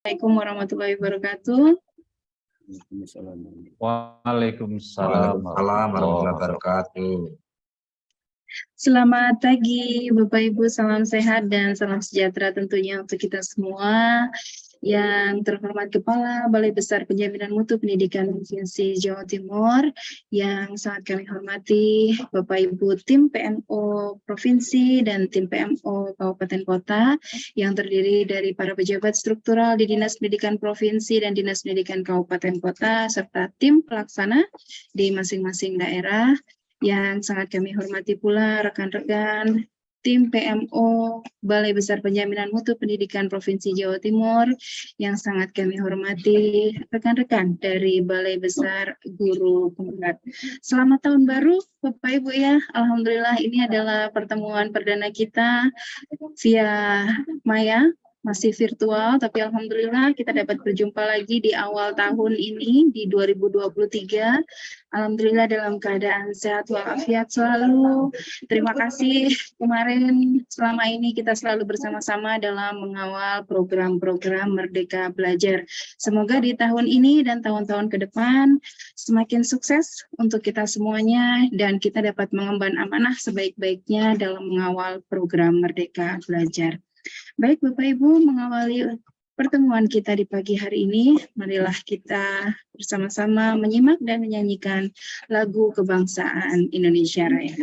Assalamualaikum warahmatullahi wabarakatuh. Waalaikumsalam warahmatullahi wabarakatuh. Selamat pagi Bapak Ibu, salam sehat dan salam sejahtera tentunya untuk kita semua. Yang terhormat Kepala Balai Besar Penjaminan Mutu Pendidikan Provinsi Jawa Timur, yang sangat kami hormati Bapak Ibu tim PMO Provinsi dan tim PMO Kabupaten Kota, yang terdiri dari para pejabat struktural di Dinas Pendidikan Provinsi dan Dinas Pendidikan Kabupaten Kota, serta tim pelaksana di masing-masing daerah. Yang sangat kami hormati pula rekan-rekan tim PMO Balai Besar Penjaminan Mutu Pendidikan Provinsi Jawa Timur, yang sangat kami hormati rekan-rekan dari Balai Besar Guru Penggerak. Selamat tahun baru Bapak Ibu ya. Alhamdulillah ini adalah pertemuan perdana kita via Maya, masih virtual, tapi alhamdulillah kita dapat berjumpa lagi di awal tahun ini di 2023. Alhamdulillah dalam keadaan sehat walafiat selalu. Terima kasih kemarin selama ini kita selalu bersama-sama dalam mengawal program-program Merdeka Belajar. Semoga di tahun ini dan tahun-tahun ke depan semakin sukses untuk kita semuanya dan kita dapat mengemban amanah sebaik-baiknya dalam mengawal program Merdeka Belajar. Baik Bapak Ibu, mengawali pertemuan kita di pagi hari ini, marilah kita bersama-sama menyimak dan menyanyikan lagu kebangsaan Indonesia Raya.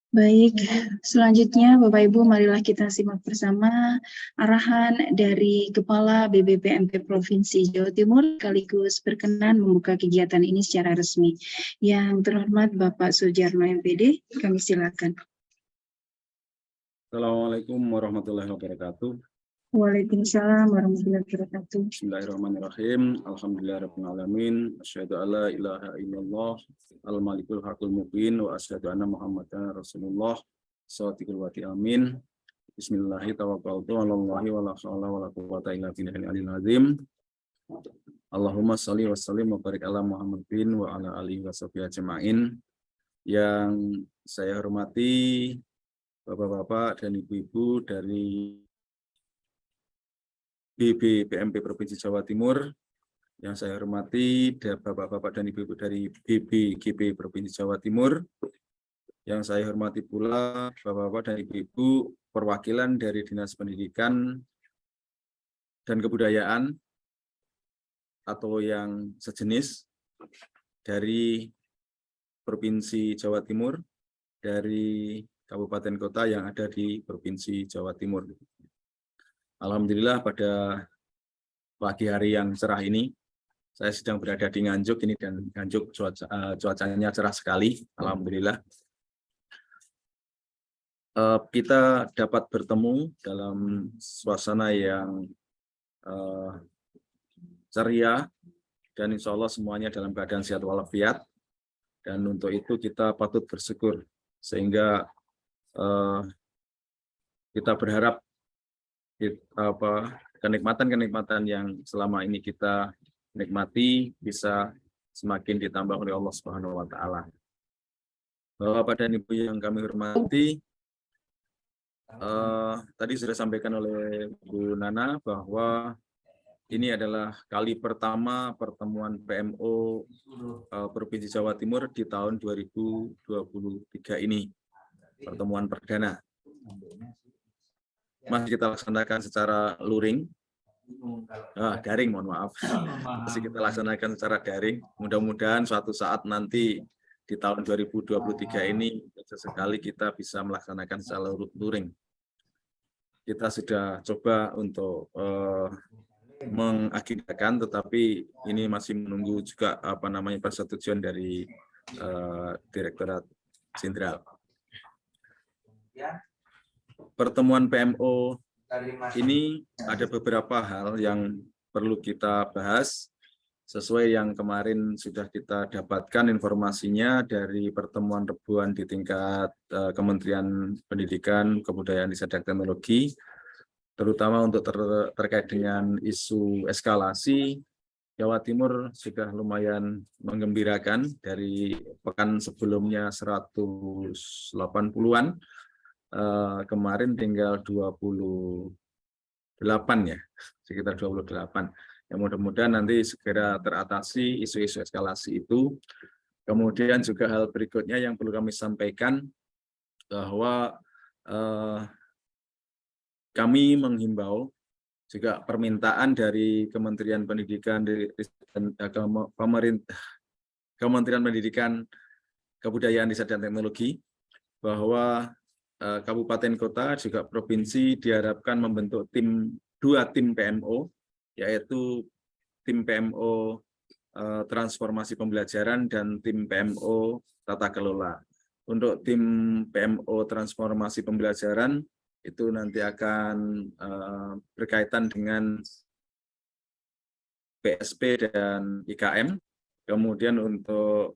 Baik, selanjutnya Bapak Ibu marilah kita simak bersama arahan dari Kepala BBPMP Provinsi Jawa Timur sekaligus berkenan membuka kegiatan ini secara resmi. Yang terhormat Bapak Sujarno MPD, kami silakan. Assalamualaikum warahmatullahi wabarakatuh. Waalaikumsalam warahmatullahi wabarakatuh. Bismillahirrahmanirrahim. Alhamdulillahirabbil alamin. Asyhadu alla ilaha illallah al-malikul haqqul mubin wa asyhadu anna Muhammadan rasulullah shadiqul wa'di amin. Bismillahi tawakkaltu 'alallahi wa la haula wa la quwwata illa billahil aliyil azim. Allahumma shalli wa sallim wa barik ala Muhammadin wa ala alihi wa sahbihi ajmain. Yang saya hormati Bapak-bapak dan Ibu-ibu dari BBPMP Provinsi Jawa Timur, yang saya hormati Bapak-bapak dan Ibu-ibu dari BBGP Provinsi Jawa Timur, yang saya hormati pula Bapak-bapak dan Ibu-ibu perwakilan dari Dinas Pendidikan dan Kebudayaan atau yang sejenis dari Provinsi Jawa Timur, dari kabupaten kota yang ada di Provinsi Jawa Timur. Alhamdulillah pada pagi hari yang cerah ini, saya sedang berada di Nganjuk ini, dan Nganjuk cuacanya cerah sekali, alhamdulillah. Kita dapat bertemu dalam suasana yang ceria, dan insya Allah semuanya dalam keadaan sehat walafiat. Dan untuk itu kita patut bersyukur, sehingga kita berharap kenikmatan-kenikmatan yang selama ini kita nikmati bisa semakin ditambah oleh Allah Subhanahu wa Ta'ala. Bapak dan Ibu yang kami hormati, tadi sudah sampaikan oleh Bu Nana bahwa ini adalah kali pertama pertemuan PMO Provinsi Jawa Timur di tahun 2023 ini, pertemuan perdana. Masih kita laksanakan secara daring, mohon maaf. Masih kita laksanakan secara daring. Mudah-mudahan suatu saat nanti di tahun 2023 ini sesekali kita bisa melaksanakan secara luring. Kita sudah coba untuk mengagendakan, tetapi ini masih menunggu juga persetujuan dari Direktorat Jenderal. Pertemuan PMO ini ada beberapa hal yang perlu kita bahas sesuai yang kemarin sudah kita dapatkan informasinya dari pertemuan rebuan di tingkat Kementerian Pendidikan, Kebudayaan, Riset dan Teknologi, terutama untuk terkait dengan isu eskalasi. Jawa Timur sudah lumayan menggembirakan, dari pekan sebelumnya 180-an, kemarin tinggal 28 ya, sekitar 28. Ya, mudah-mudahan nanti segera teratasi isu-isu eskalasi itu. Kemudian juga hal berikutnya yang perlu kami sampaikan, bahwa kami menghimbau juga permintaan dari Kementerian Pendidikan dan Kementerian Pendidikan, Kebudayaan, Riset dan Teknologi, bahwa kabupaten kota juga provinsi diharapkan membentuk dua tim PMO, yaitu tim PMO transformasi pembelajaran dan tim PMO tata kelola. Untuk tim PMO transformasi pembelajaran itu nanti akan berkaitan dengan PSP dan IKM. Kemudian untuk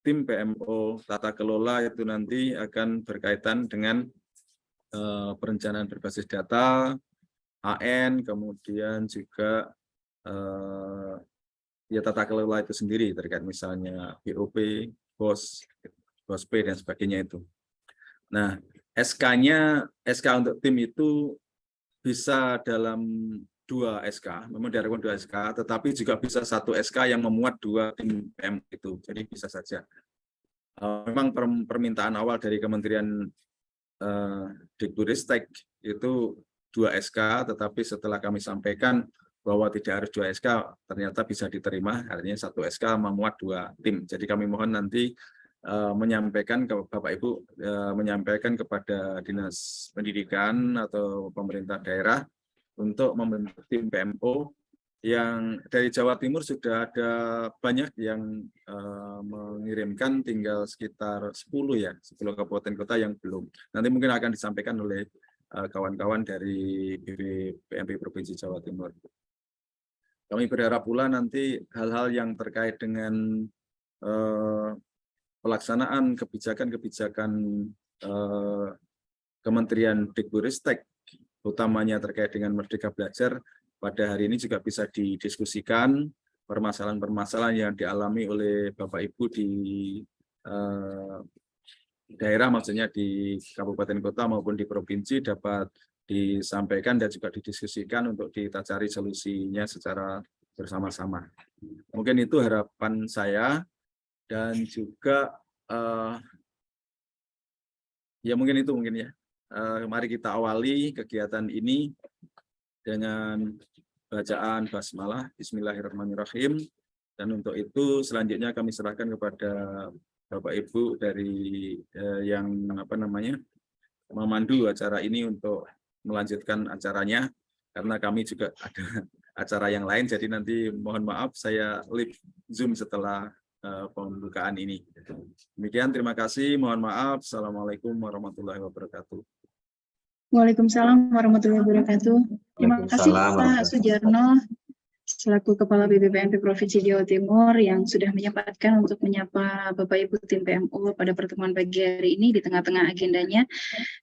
tim PMO tata kelola itu nanti akan berkaitan dengan perencanaan berbasis data, AN, kemudian juga tata kelola itu sendiri terkait misalnya BOP, BOSP dan sebagainya itu. Nah, SK untuk tim itu bisa dalam 2 SK, memang diharapkan 2 SK, tetapi juga bisa 1 SK yang memuat 2 tim PM itu, jadi bisa saja. Memang permintaan awal dari Kementerian Dikbudristek itu 2 SK, tetapi setelah kami sampaikan bahwa tidak harus 2 SK, ternyata bisa diterima, artinya 1 SK memuat 2 tim. Jadi kami mohon nanti menyampaikan ke Bapak Ibu, menyampaikan kepada Dinas Pendidikan atau pemerintah daerah untuk membentuk tim PMO yang dari Jawa Timur sudah ada banyak yang mengirimkan, tinggal sekitar 10 kabupaten kota yang belum. Nanti mungkin akan disampaikan oleh kawan-kawan dari BPMP Provinsi Jawa Timur. Kami berharap pula nanti hal-hal yang terkait dengan pelaksanaan kebijakan-kebijakan Kementerian Dikbudristek, utamanya terkait dengan Merdeka Belajar, pada hari ini juga bisa didiskusikan permasalahan-permasalahan yang dialami oleh Bapak Ibu di daerah, maksudnya di kabupaten kota maupun di provinsi, dapat disampaikan dan juga didiskusikan untuk kita cari solusinya secara bersama-sama. Mungkin itu harapan saya. Dan juga mungkin ya. Mari kita awali kegiatan ini dengan bacaan basmalah, Bismillahirrahmanirrahim. Dan untuk itu selanjutnya kami serahkan kepada Bapak Ibu dari yang memandu acara ini untuk melanjutkan acaranya, karena kami juga ada acara yang lain, jadi nanti mohon maaf saya live Zoom setelah pembukaan ini. Demikian, terima kasih, mohon maaf. Assalamualaikum warahmatullahi wabarakatuh. Waalaikumsalam warahmatullahi wabarakatuh. Terima kasih Pak Sujarno selaku Kepala BPPMP Provinsi Jawa Timur yang sudah menyempatkan untuk menyapa Bapak Ibu tim PMO pada pertemuan pagi hari ini di tengah-tengah agendanya.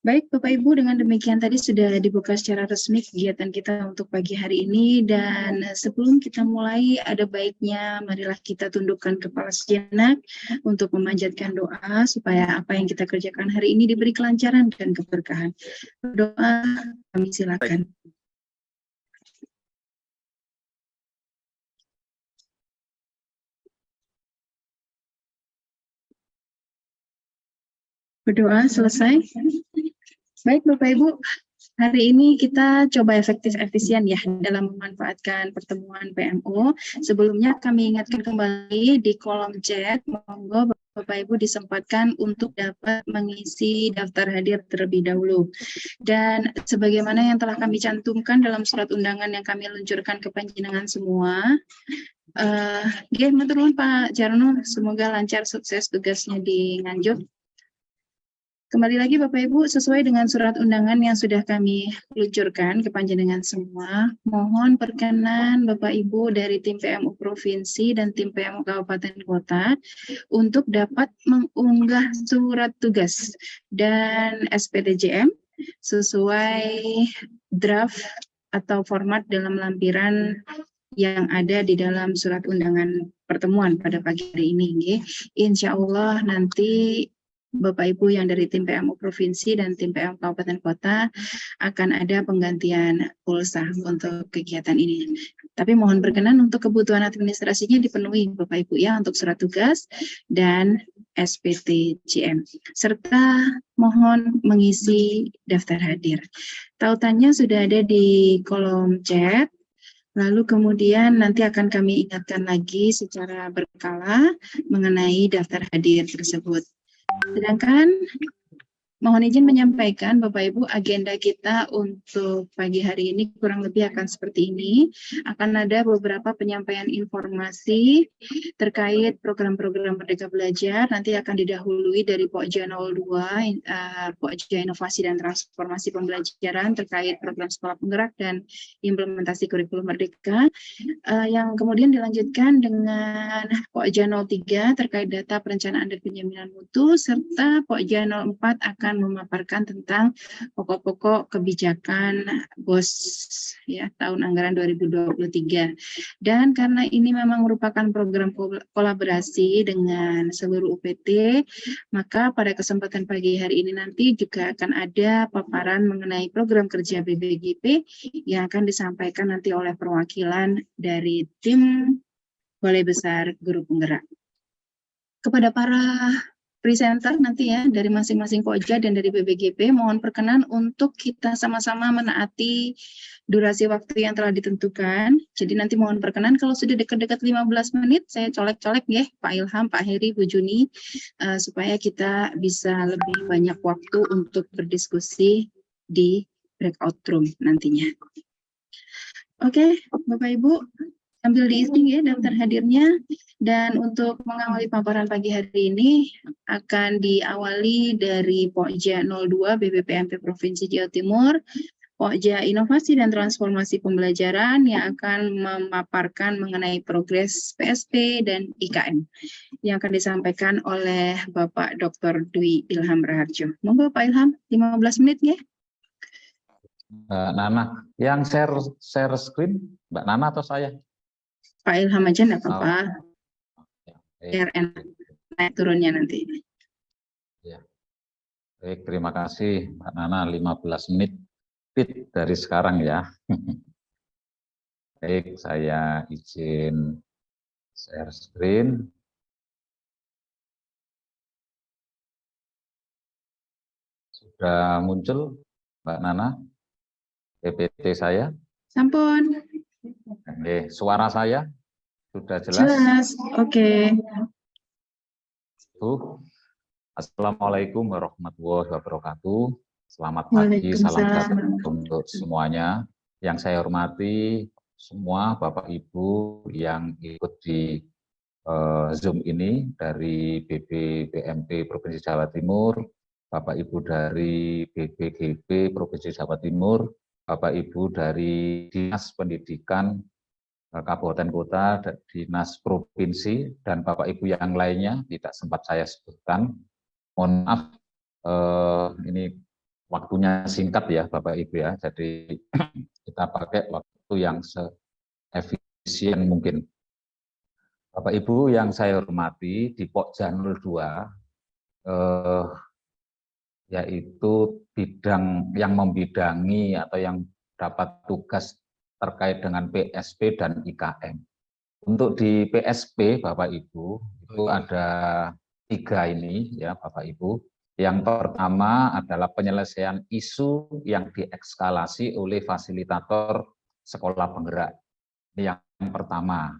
Baik Bapak Ibu, dengan demikian tadi sudah dibuka secara resmi kegiatan kita untuk pagi hari ini, dan sebelum kita mulai ada baiknya marilah kita tundukkan kepala sejenak untuk memanjatkan doa supaya apa yang kita kerjakan hari ini diberi kelancaran dan keberkahan. Doa kami silakan. Berdoa selesai. Baik Bapak Ibu, hari ini kita coba efisien ya dalam memanfaatkan pertemuan PMO. Sebelumnya kami ingatkan kembali di kolom chat, monggo Bapak Ibu disempatkan untuk dapat mengisi daftar hadir terlebih dahulu. Dan sebagaimana yang telah kami cantumkan dalam surat undangan yang kami luncurkan ke panjenengan semua, matur nuwun Pak Jarno, semoga lancar sukses tugasnya di Nganjuk. Kembali lagi Bapak Ibu, sesuai dengan surat undangan yang sudah kami luncurkan ke panjenengan semua, mohon perkenan Bapak Ibu dari tim PMU Provinsi dan tim PMU Kabupaten Kota untuk dapat mengunggah surat tugas dan SPTJM sesuai draft atau format dalam lampiran yang ada di dalam surat undangan pertemuan pada pagi hari ini. Insya Allah nanti Bapak Ibu yang dari tim PMU Provinsi dan tim PMU Kabupaten Kota akan ada penggantian pulsa untuk kegiatan ini. Tapi mohon berkenan untuk kebutuhan administrasinya dipenuhi Bapak Ibu ya, untuk surat tugas dan SPTJM. Serta mohon mengisi daftar hadir. Tautannya sudah ada di kolom chat. Lalu kemudian nanti akan kami ingatkan lagi secara berkala mengenai daftar hadir tersebut. Sedangkan mohon izin menyampaikan Bapak Ibu, agenda kita untuk pagi hari ini kurang lebih akan seperti ini. Akan ada beberapa penyampaian informasi terkait program-program Merdeka Belajar. Nanti akan didahului dari Pokja 02, Pokja Inovasi dan Transformasi Pembelajaran terkait program sekolah penggerak dan implementasi kurikulum Merdeka. Yang kemudian dilanjutkan dengan Pokja 03 terkait data perencanaan dan penjaminan mutu, serta Pokja 04 akan memaparkan tentang pokok-pokok kebijakan BOS ya tahun anggaran 2023. Dan karena ini memang merupakan program kolaborasi dengan seluruh UPT, maka pada kesempatan pagi hari ini nanti juga akan ada paparan mengenai program kerja BPGP yang akan disampaikan nanti oleh perwakilan dari tim Balai Besar Guru Penggerak. Kepada para presenter nanti ya dari masing-masing Pokja dan dari BPGP, mohon perkenan untuk kita sama-sama menaati durasi waktu yang telah ditentukan. Jadi nanti mohon perkenan kalau sudah dekat-dekat 15 menit saya colek-colek ya Pak Ilham, Pak Heri, Bu Juni, supaya kita bisa lebih banyak waktu untuk berdiskusi di breakout room nantinya. Oke, Bapak Ibu, sambil diisi ya daftar hadirnya. Dan untuk mengawali paparan pagi hari ini akan diawali dari Pokja 02 BPPMP Provinsi Jawa Timur, Pokja Inovasi dan Transformasi Pembelajaran yang akan memaparkan mengenai progres PSP dan IKN yang akan disampaikan oleh Bapak Dr. Dwi Ilham Raharjo. Monggo Pak Ilham, 15 menit ya. Mbak Nana, yang share screen Mbak Nana atau saya? Pak Ilham aja enggak apa-apa. Biar enak naik turunnya nanti. Ya. Baik, terima kasih Mbak Nana, 15 menit fit dari sekarang ya. Baik, saya izin share screen. Sudah muncul Mbak Nana PPT saya? Sampun. Oke, suara saya sudah jelas? Jelas, oke. Assalamualaikum warahmatullahi wabarakatuh. Selamat pagi, salam Waalaikumsalam. sejahtera untuk semuanya. Yang saya hormati semua Bapak Ibu yang ikut di Zoom ini dari BPPMP Provinsi Jawa Timur, Bapak Ibu dari BPGB Provinsi Jawa Timur, Bapak Ibu dari Dinas Pendidikan Kabupaten Kota, Dinas Provinsi, dan Bapak Ibu yang lainnya tidak sempat saya sebutkan. Mohon maaf, ini waktunya singkat ya Bapak Ibu ya, jadi kita pakai waktu yang se-efisien mungkin. Bapak Ibu yang saya hormati, di Pokja 02, yaitu bidang yang membidangi atau yang dapat tugas terkait dengan PSP dan IKM. Untuk di PSP Bapak Ibu, itu ada 3 ini ya Bapak Ibu. Yang pertama adalah penyelesaian isu yang diekskalasi oleh fasilitator sekolah penggerak. Ini yang pertama.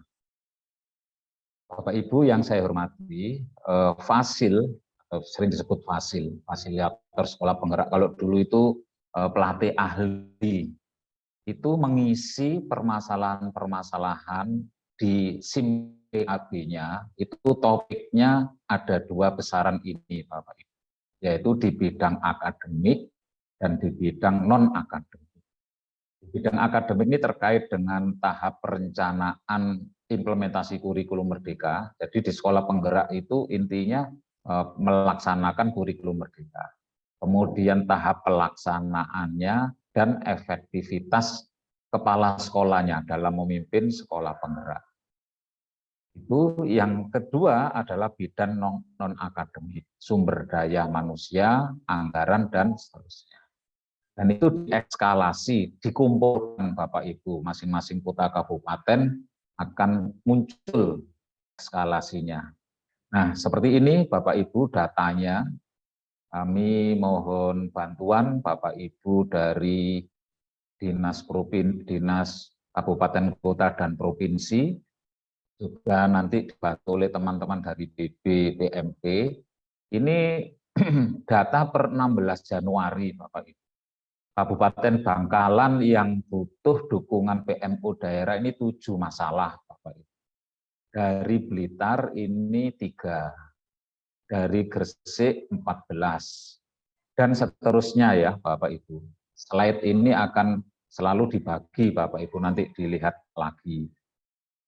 Bapak Ibu yang saya hormati, Fasil, atau sering disebut Fasil, fasilitator sekolah penggerak, kalau dulu itu pelatih ahli, itu mengisi permasalahan-permasalahan di SIM PAB-nya, itu topiknya ada 2 besaran ini Bapak Ibu, yaitu di bidang akademik dan di bidang non-akademik. Di bidang akademik ini terkait dengan tahap perencanaan implementasi kurikulum merdeka. Jadi di sekolah penggerak itu intinya melaksanakan kurikulum merdeka. Kemudian tahap pelaksanaannya dan efektivitas kepala sekolahnya dalam memimpin sekolah penggerak. Itu yang kedua adalah bidang non-akademik, sumber daya manusia, anggaran, dan seterusnya. Dan itu diekskalasi, dikumpulkan Bapak Ibu, masing-masing kota kabupaten akan muncul eskalasinya. Nah, seperti ini Bapak Ibu datanya. Kami mohon bantuan Bapak Ibu dari Dinas Kabupaten Kota dan Provinsi, juga nanti dibantu oleh teman-teman dari BPPMP. Ini data per 16 Januari Bapak Ibu. Kabupaten Bangkalan yang butuh dukungan PMU daerah ini 7 masalah Bapak Ibu. Dari Blitar ini 3, dari Gresik 14, dan seterusnya ya Bapak Ibu. Slide ini akan selalu dibagi Bapak Ibu, nanti dilihat lagi.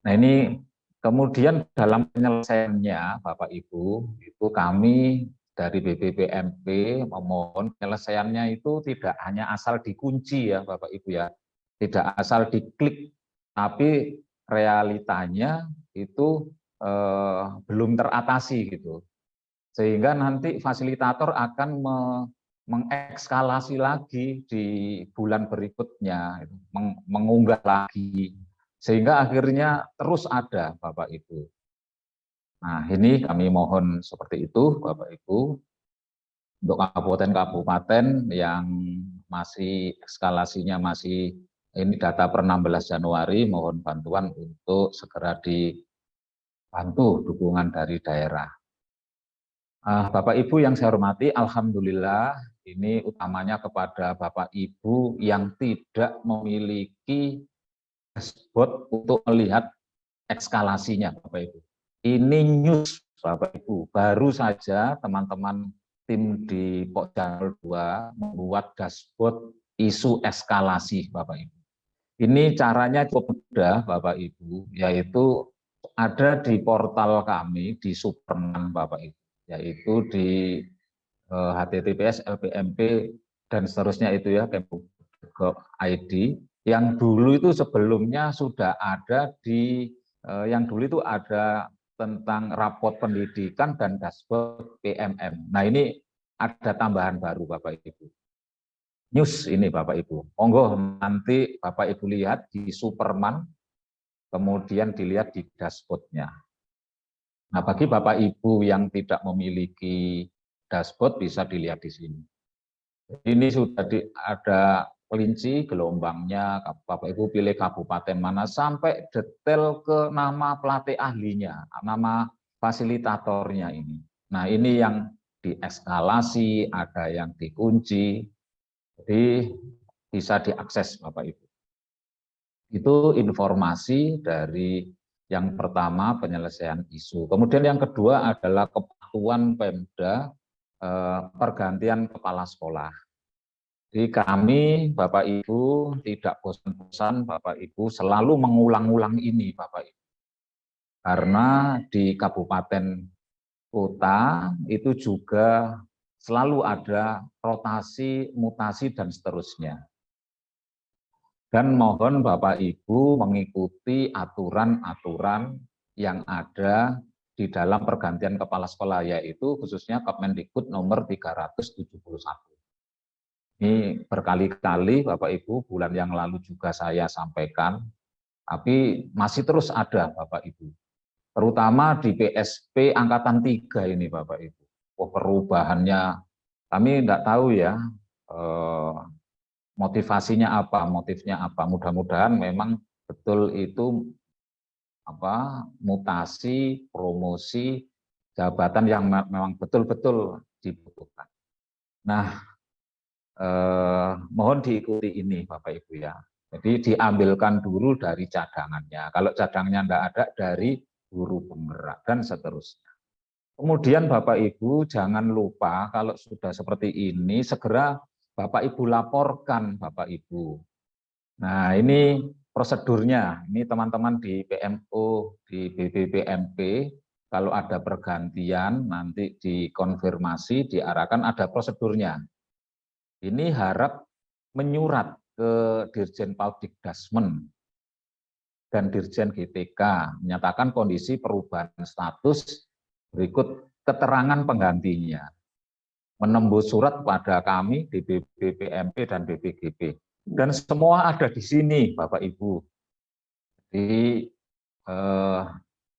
Nah ini kemudian dalam penyelesaiannya Bapak Ibu, itu kami dari BPPMP memohon penyelesaiannya itu tidak hanya asal dikunci ya Bapak Ibu ya, tidak asal diklik, tapi realitanya itu belum teratasi gitu. Sehingga nanti fasilitator akan mengekskalasi lagi di bulan berikutnya, mengunggah lagi, sehingga akhirnya terus ada Bapak Ibu. Nah ini kami mohon seperti itu Bapak Ibu, untuk kabupaten-kabupaten yang masih eskalasinya masih, ini data per 16 Januari, mohon bantuan untuk segera dibantu dukungan dari daerah. Bapak Ibu yang saya hormati, alhamdulillah ini utamanya kepada Bapak Ibu yang tidak memiliki dashboard untuk melihat eskalasinya Bapak Ibu. Ini news Bapak Ibu, baru saja teman-teman tim di Pokja 02 membuat dashboard isu eskalasi Bapak Ibu. Ini caranya cukup mudah Bapak Ibu, yaitu ada di portal kami di Superman Bapak Ibu, yaitu di https lpmp dan seterusnya itu ya, kempu.go.id, yang dulu itu sebelumnya sudah ada di yang dulu itu ada tentang raport pendidikan dan dashboard PMM. Nah ini ada tambahan baru Bapak Ibu. News ini Bapak Ibu. Monggo nanti Bapak Ibu lihat di Superman, kemudian dilihat di dashboard-nya. Nah bagi Bapak Ibu yang tidak memiliki dashboard bisa dilihat di sini. Ini sudah ada kelinci gelombangnya, Bapak Ibu pilih kabupaten mana sampai detail ke nama pelatih ahlinya, nama fasilitatornya ini. Nah ini yang dieskalasi, ada yang dikunci, Jadi bisa diakses Bapak Ibu. Itu informasi dari yang pertama penyelesaian isu. Kemudian yang kedua adalah kepatuhan Pemda pergantian kepala sekolah. Jadi kami Bapak Ibu tidak bosan-bosan Bapak Ibu selalu mengulang-ulang ini Bapak Ibu. Karena di kabupaten kota itu juga selalu ada rotasi, mutasi, dan seterusnya. Dan mohon Bapak Ibu mengikuti aturan-aturan yang ada di dalam pergantian kepala sekolah, yaitu khususnya Kemendikbud nomor 371. Ini berkali-kali Bapak Ibu, bulan yang lalu juga saya sampaikan, tapi masih terus ada Bapak Ibu. Terutama di PSP Angkatan 3 ini Bapak Ibu. Perubahannya kami tidak tahu ya, motivasinya apa, motifnya apa. Mudah-mudahan memang betul itu mutasi, promosi jabatan yang memang betul-betul dibutuhkan. Nah, mohon diikuti ini Bapak Ibu ya. Jadi diambilkan dulu dari cadangannya. Kalau cadangannya tidak ada, dari guru penggerak dan seterusnya. Kemudian Bapak Ibu jangan lupa kalau sudah seperti ini segera Bapak Ibu laporkan Bapak Ibu. Nah ini prosedurnya, ini teman-teman di PMO, di BPPMP, kalau ada pergantian nanti dikonfirmasi, diarahkan ada prosedurnya. Ini harap menyurat ke Dirjen Paudikdasmen dan Dirjen GTK, menyatakan kondisi perubahan status berikut keterangan penggantinya. Menembus surat pada kami di BPPMP dan BPGP. Dan semua ada di sini Bapak Ibu. Jadi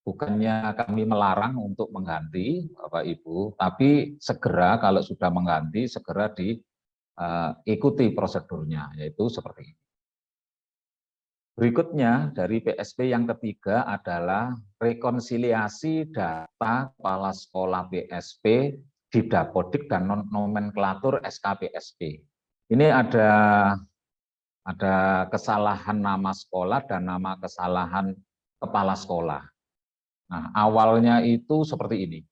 bukannya kami melarang untuk mengganti Bapak Ibu, tapi segera kalau sudah mengganti segera diikuti prosedurnya, yaitu seperti ini. Berikutnya dari PSP yang ketiga adalah rekonsiliasi data kepala sekolah PSP di Dapodik dan nomenklatur SKPSP. Ini ada kesalahan nama sekolah dan nama kesalahan kepala sekolah. Nah, awalnya itu seperti ini.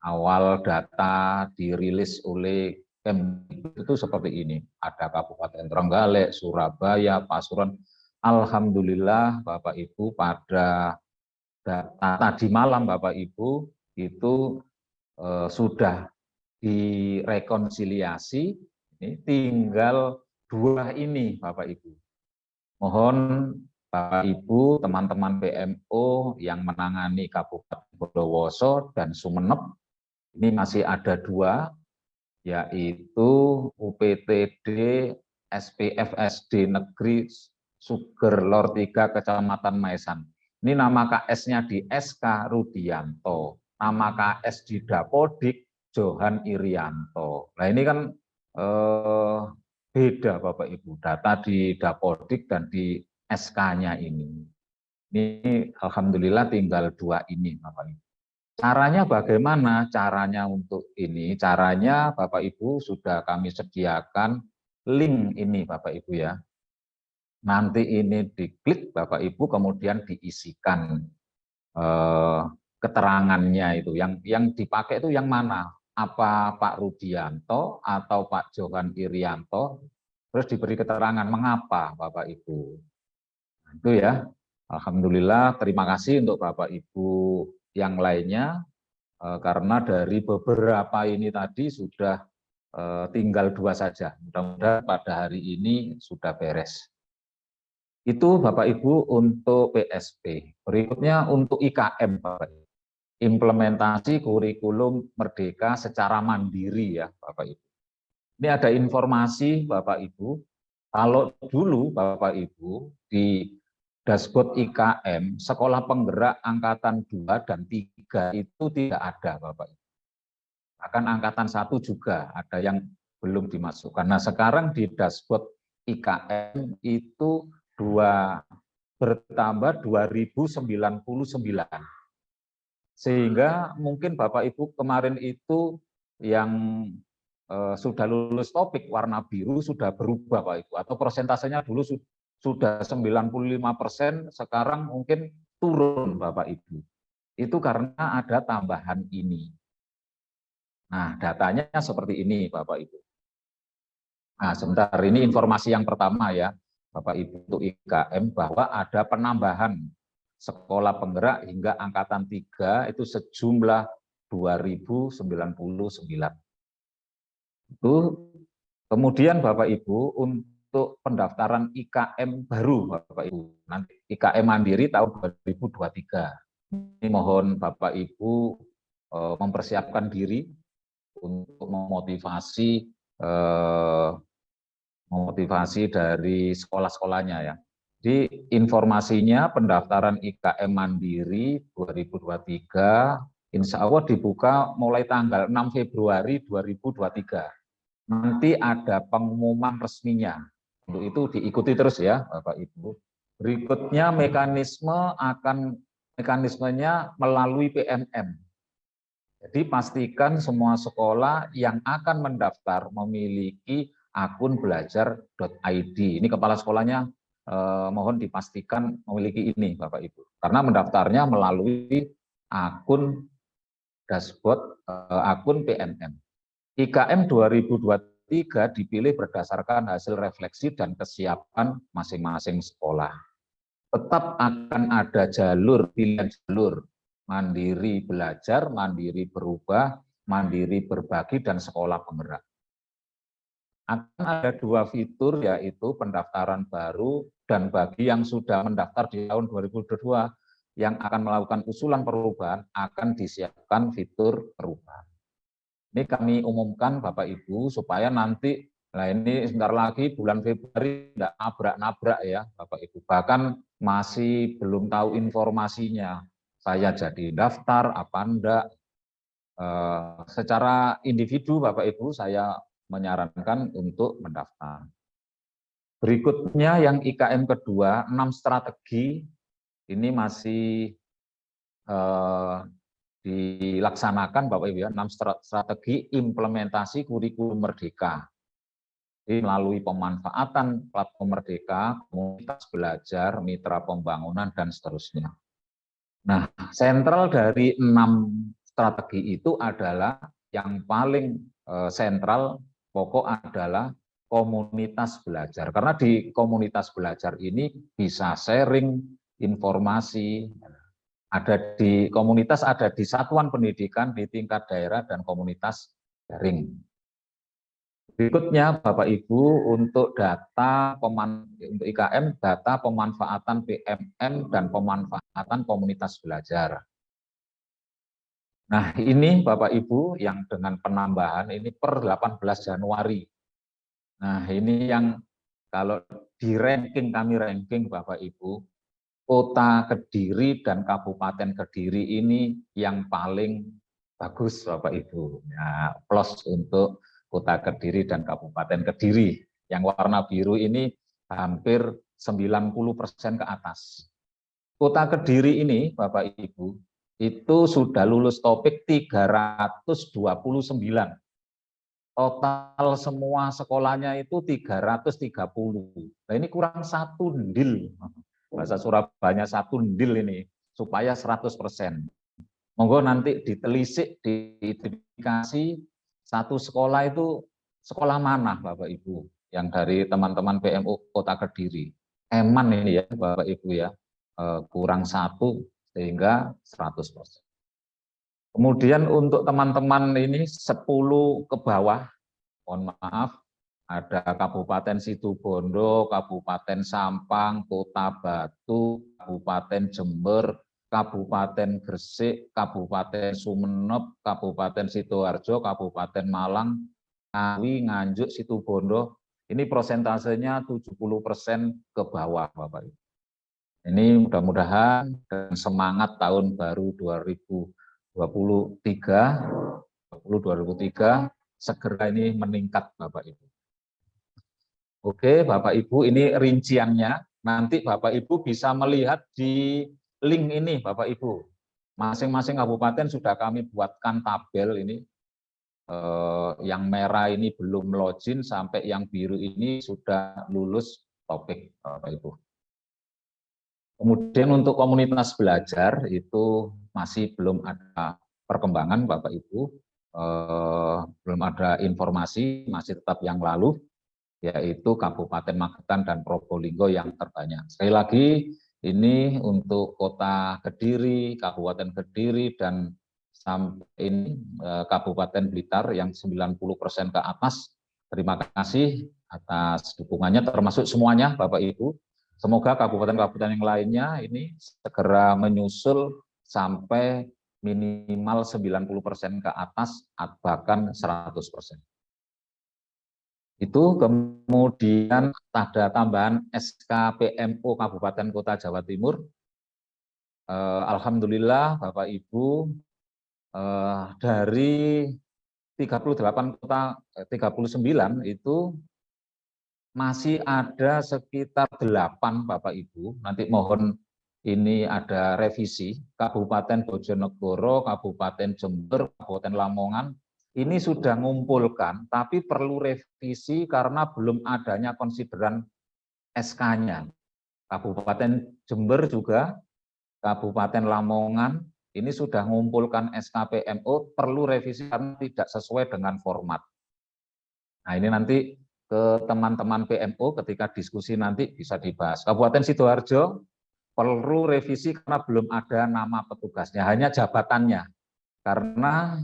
Awal data dirilis oleh Kemdikbud itu seperti ini. Ada Kabupaten Trenggalek, Surabaya, Pasuruan. Alhamdulillah Bapak Ibu pada data tadi malam Bapak Ibu itu sudah direkonsiliasi, ini tinggal 2 ini Bapak Ibu. Mohon Bapak Ibu, teman-teman PMO yang menangani Kabupaten Bondowoso dan Sumeneb, ini masih ada 2, yaitu UPTD SPFSD Negeri Suger Lor 3 Kecamatan Maesan. Ini nama KS-nya di SK Rudianto, nama KS di Dapodik Johan Irianto. Nah ini kan beda Bapak Ibu, data di Dapodik dan di SK-nya ini. Ini alhamdulillah tinggal 2 ini Bapak Ibu. Caranya bagaimana? Caranya untuk ini, caranya Bapak Ibu sudah kami sediakan link ini Bapak Ibu ya. Nanti ini diklik Bapak Ibu kemudian diisikan keterangannya itu. Yang dipakai itu yang mana? Apa Pak Rudianto atau Pak Johan Irianto? Terus diberi keterangan mengapa Bapak Ibu. Itu ya. Alhamdulillah terima kasih untuk Bapak Ibu yang lainnya. Karena dari beberapa ini tadi sudah tinggal 2 saja. Mudah-mudahan pada hari ini sudah beres. Itu Bapak Ibu untuk PSP. Berikutnya untuk IKM Bapak Ibu. Implementasi kurikulum merdeka secara mandiri ya Bapak Ibu. Ini ada informasi Bapak Ibu, kalau dulu Bapak Ibu di dashboard IKM, sekolah penggerak angkatan 2 dan 3 itu tidak ada Bapak Ibu. Bahkan angkatan 1 juga ada yang belum dimasukkan. Nah sekarang di dashboard IKM itu bertambah 2099. Sehingga mungkin Bapak Ibu kemarin itu yang sudah lulus topik warna biru sudah berubah Pak Ibu, atau persentasenya dulu sudah 95%, sekarang mungkin turun Bapak Ibu. Itu karena ada tambahan ini. Nah, datanya seperti ini Bapak Ibu. Nah, sebentar, ini informasi yang pertama ya Bapak Ibu untuk IKM, bahwa ada penambahan sekolah penggerak hingga angkatan 3 itu sejumlah 2099. Itu kemudian Bapak Ibu untuk pendaftaran IKM baru Bapak Ibu, nanti IKM Mandiri tahun 2023. Ini mohon Bapak Ibu mempersiapkan diri untuk memotivasi dari sekolah-sekolahnya ya. Di informasinya pendaftaran IKM Mandiri 2023 insya Allah dibuka mulai tanggal 6 Februari 2023. Nanti ada pengumuman resminya. Untuk itu diikuti terus ya Bapak Ibu. Berikutnya mekanismenya melalui PMM. Jadi pastikan semua sekolah yang akan mendaftar memiliki akun belajar.id. Ini kepala sekolahnya mohon dipastikan memiliki ini Bapak Ibu. Karena mendaftarnya melalui akun dashboard, akun PMM. IKM 2023 dipilih berdasarkan hasil refleksi dan kesiapan masing-masing sekolah. Tetap akan ada pilihan jalur, mandiri belajar, mandiri berubah, mandiri berbagi, dan sekolah penggerak. Akan ada 2 fitur, yaitu pendaftaran baru dan bagi yang sudah mendaftar di tahun 2022 yang akan melakukan usulan perubahan akan disiapkan fitur perubahan. Ini kami umumkan Bapak Ibu supaya nanti, nah ini sebentar lagi bulan Februari tidak nabrak-nabrak ya Bapak Ibu. Bahkan masih belum tahu informasinya, saya jadi daftar apa enggak. Secara individu Bapak Ibu saya menyarankan untuk mendaftar. Berikutnya yang IKM kedua, 6 strategi, ini masih dilaksanakan Bapak Ibu ya, 6 strategi implementasi kurikulum merdeka. Jadi melalui pemanfaatan platform merdeka, komunitas belajar, mitra pembangunan, dan seterusnya. Nah, sentral dari 6 strategi itu adalah yang paling sentral pokok adalah komunitas belajar. Karena di komunitas belajar ini bisa sharing informasi, ada di komunitas, ada di satuan pendidikan di tingkat daerah dan komunitas daring. Berikutnya Bapak Ibu untuk data untuk IKM, data pemanfaatan PMM dan pemanfaatan komunitas belajar. Nah ini Bapak Ibu yang dengan penambahan ini per 18 Januari. Nah ini yang kalau di kami ranking Bapak Ibu, Kota Kediri dan Kabupaten Kediri ini yang paling bagus Bapak Ibu. Ya, plus untuk Kota Kediri dan Kabupaten Kediri. Yang warna biru ini hampir 90% ke atas. Kota Kediri ini Bapak Ibu, itu sudah lulus topik 329. Total semua sekolahnya itu 330. Nah ini kurang 1 ndil. Bahasa Surabaya 1 ndil ini, supaya 100%. Monggo nanti ditelisik, diidentifikasi satu sekolah itu sekolah mana Bapak Ibu, yang dari teman-teman PMU Kota Kediri. Eman ini ya Bapak Ibu ya, kurang 1 sehingga 100%. Kemudian untuk teman-teman ini 10 ke bawah, mohon maaf, ada Kabupaten Situbondo, Kabupaten Sampang, Kota Batu, Kabupaten Jember, Kabupaten Gresik, Kabupaten Sumeneb, Kabupaten Sidoarjo, Kabupaten Malang, Ngawi, Nganjuk, Situbondo. Ini prosentasenya 70% ke bawah, Bapak Ibu. Ini mudah-mudahan dengan semangat tahun baru 2023 segera ini meningkat Bapak Ibu. Oke Bapak Ibu, ini rinciannya. Nanti Bapak Ibu bisa melihat di link ini Bapak Ibu. Masing-masing kabupaten sudah kami buatkan tabel ini. yang merah ini belum login sampai yang biru ini sudah lulus topik, Bapak Ibu. Kemudian untuk komunitas belajar itu masih belum ada perkembangan, Bapak Ibu, belum ada informasi, masih tetap yang lalu, yaitu Kabupaten Magetan dan Probolinggo yang terbanyak. Sekali lagi, ini untuk Kota Kediri, Kabupaten Kediri, dan sampai ini Kabupaten Blitar yang 90% ke atas. Terima kasih atas dukungannya, termasuk semuanya, Bapak Ibu. Semoga kabupaten-kabupaten yang lainnya ini segera menyusul sampai minimal 90% ke atas, bahkan 100%. Itu kemudian ada tambahan SK PMO Kabupaten Kota Jawa Timur. Alhamdulillah Bapak Ibu, dari 38 kota, 39 itu masih ada sekitar 8 Bapak Ibu, nanti mohon ini ada revisi, Kabupaten Bojonegoro, Kabupaten Jember, Kabupaten Lamongan, ini sudah mengumpulkan, tapi perlu revisi karena belum adanya konsideran SK-nya. Kabupaten Jember juga, Kabupaten Lamongan, ini sudah mengumpulkan SK PMO, perlu revisi karena tidak sesuai dengan format. Nah ini nanti ke teman-teman PMO ketika diskusi nanti bisa dibahas. Kabupaten Sidoarjo perlu revisi karena belum ada nama petugasnya, hanya jabatannya. Karena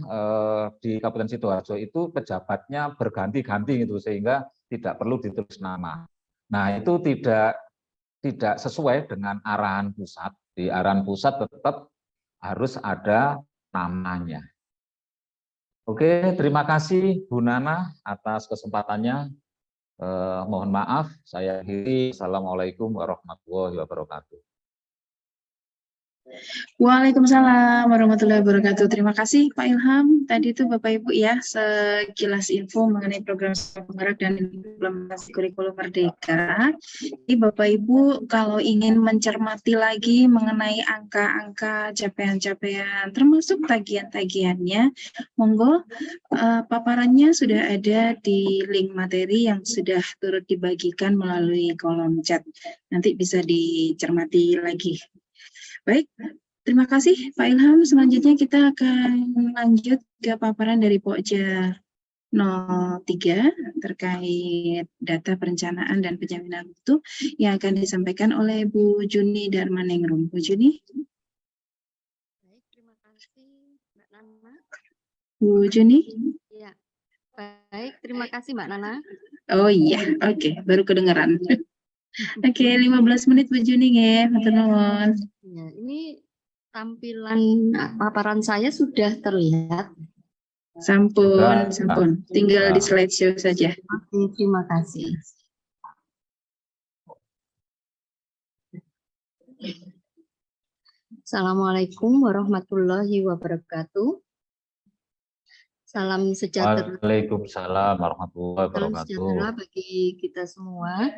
di Kabupaten Sidoarjo itu pejabatnya berganti-ganti gitu, sehingga tidak perlu ditulis nama. Nah itu tidak sesuai dengan arahan pusat. Di arahan pusat tetap harus ada namanya. Oke, terima kasih Bu Nana atas kesempatannya. Mohon maaf, saya akhiri. Assalamualaikum warahmatullahi wabarakatuh. Waalaikumsalam warahmatullahi wabarakatuh. Terima kasih Pak Ilham. Tadi itu Bapak Ibu ya sekilas info mengenai program penggerak dan implementasi kurikulum Merdeka. Jadi Bapak Ibu kalau ingin mencermati lagi mengenai angka-angka capaian-capaian termasuk tagihan-tagihannya, monggo paparannya sudah ada di link materi yang sudah turut dibagikan melalui kolom chat. Nanti bisa dicermati lagi. Baik, terima kasih Pak Ilham. Selanjutnya kita akan lanjut ke paparan dari Pokja 03 terkait data perencanaan dan penjaminan mutu yang akan disampaikan oleh Bu Juni Darmaningrum. Bu Juni. Baik, terima kasih Mbak Nana. Bu Juni. Ya, baik, terima kasih Mbak Nana. Oh iya, oke, baru kedengaran. Oke, 15 menit Bu Juni ya, matur nuwun. Ya, ini tampilan paparan saya sudah terlihat. Sampun. Tinggal di slideshow saja. Oke, terima kasih. Assalamualaikum warahmatullahi wabarakatuh. Salam sejahtera. Waalaikumsalam warahmatullahi Salam wabarakatuh. sejahtera bagi kita semua.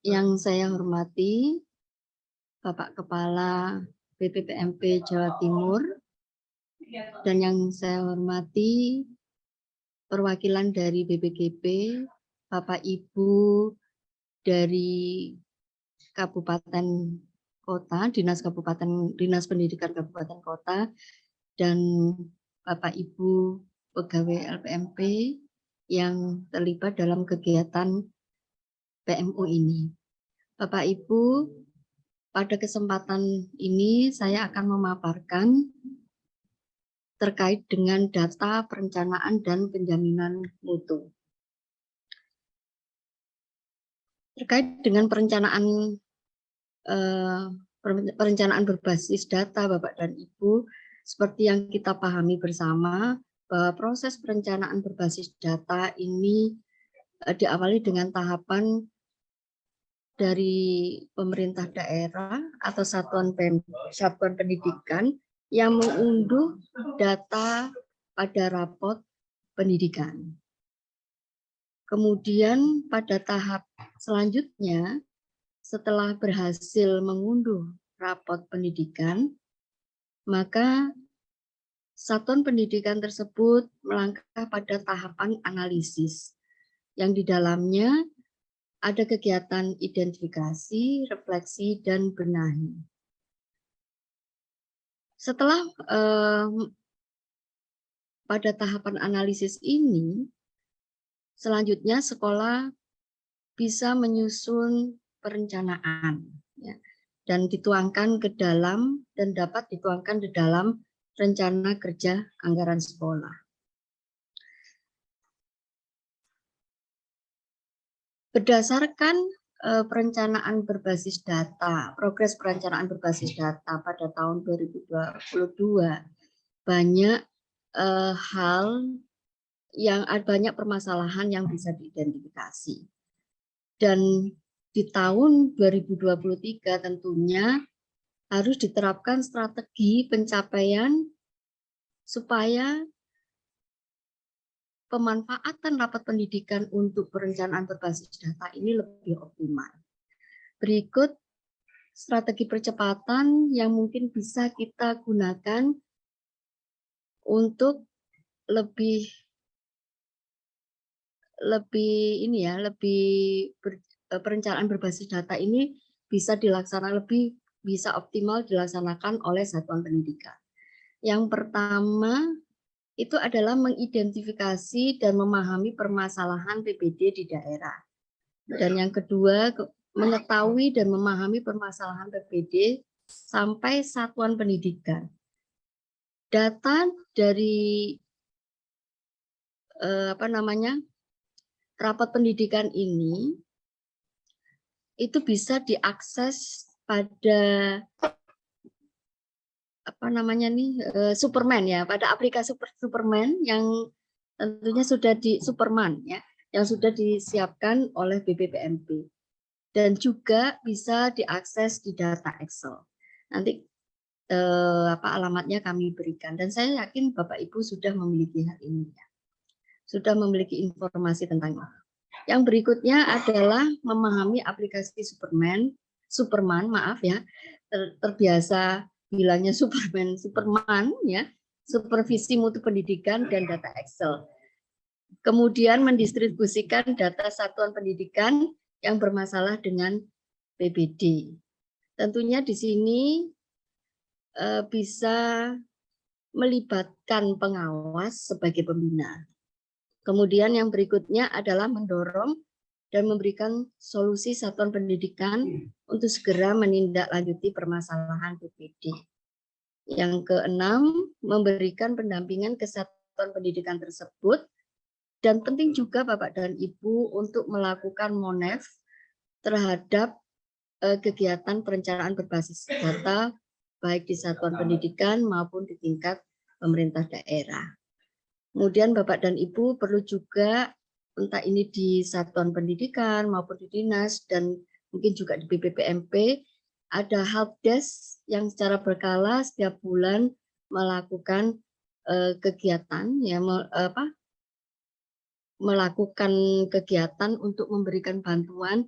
Yang saya hormati Bapak Kepala BPPMP Jawa Timur, dan yang saya hormati perwakilan dari BPGP, Bapak Ibu dari Kabupaten Kota, Dinas Pendidikan Kabupaten Kota, dan Bapak Ibu pegawai LPMP yang terlibat dalam kegiatan PMU ini. Bapak Ibu, pada kesempatan ini saya akan memaparkan terkait dengan data perencanaan dan penjaminan mutu. Terkait dengan perencanaan berbasis data, Bapak dan Ibu, seperti yang kita pahami bersama, bahwa proses perencanaan berbasis data ini diawali dengan tahapan dari pemerintah daerah atau satuan pendidikan yang mengunduh data pada rapot pendidikan. Kemudian pada tahap selanjutnya, setelah berhasil mengunduh rapot pendidikan, maka satuan pendidikan tersebut melangkah pada tahapan analisis yang di dalamnya ada kegiatan identifikasi, refleksi, dan benahi. Setelah pada tahapan analisis ini, selanjutnya sekolah bisa menyusun perencanaan ya, dan dituangkan ke dalam dan dapat dituangkan di dalam rencana kerja anggaran sekolah. Berdasarkan perencanaan berbasis data, progres perencanaan berbasis data pada tahun 2022, banyak hal yang banyak permasalahan yang bisa diidentifikasi. Dan di tahun 2023 tentunya harus diterapkan strategi pencapaian supaya pemanfaatan rapat pendidikan untuk perencanaan berbasis data ini lebih optimal. Berikut strategi percepatan yang mungkin bisa kita gunakan untuk lebih perencanaan berbasis data ini bisa optimal dilaksanakan oleh satuan pendidikan. Yang pertama itu adalah mengidentifikasi dan memahami permasalahan PPD di daerah. Dan yang kedua, mengetahui dan memahami permasalahan PPD sampai satuan pendidikan. Data dari rapat pendidikan ini itu bisa diakses pada Superman ya, pada aplikasi Superman yang tentunya sudah di Superman ya, yang sudah disiapkan oleh BPPMP dan juga bisa diakses di data Excel. Nanti alamatnya kami berikan dan saya yakin Bapak Ibu sudah memiliki hal ini ya. Sudah memiliki informasi tentang itu. Yang berikutnya adalah memahami aplikasi Superman ya, terbiasa bilangnya Superman ya, supervisi mutu pendidikan dan data Excel. Kemudian mendistribusikan data satuan pendidikan yang bermasalah dengan PPD. Tentunya di sini bisa melibatkan pengawas sebagai pembina. Kemudian yang berikutnya adalah mendorong dan memberikan solusi satuan pendidikan untuk segera menindaklanjuti permasalahan PPD. Yang keenam, memberikan pendampingan ke satuan pendidikan tersebut. Dan penting juga Bapak dan Ibu untuk melakukan MONEF terhadap kegiatan perencanaan berbasis data, baik di satuan pendidikan maupun di tingkat pemerintah daerah. Kemudian Bapak dan Ibu perlu juga, entah ini di satuan pendidikan maupun di dinas dan mungkin juga di BPPMP, ada helpdesk yang secara berkala setiap bulan melakukan kegiatan, ya, melakukan kegiatan untuk memberikan bantuan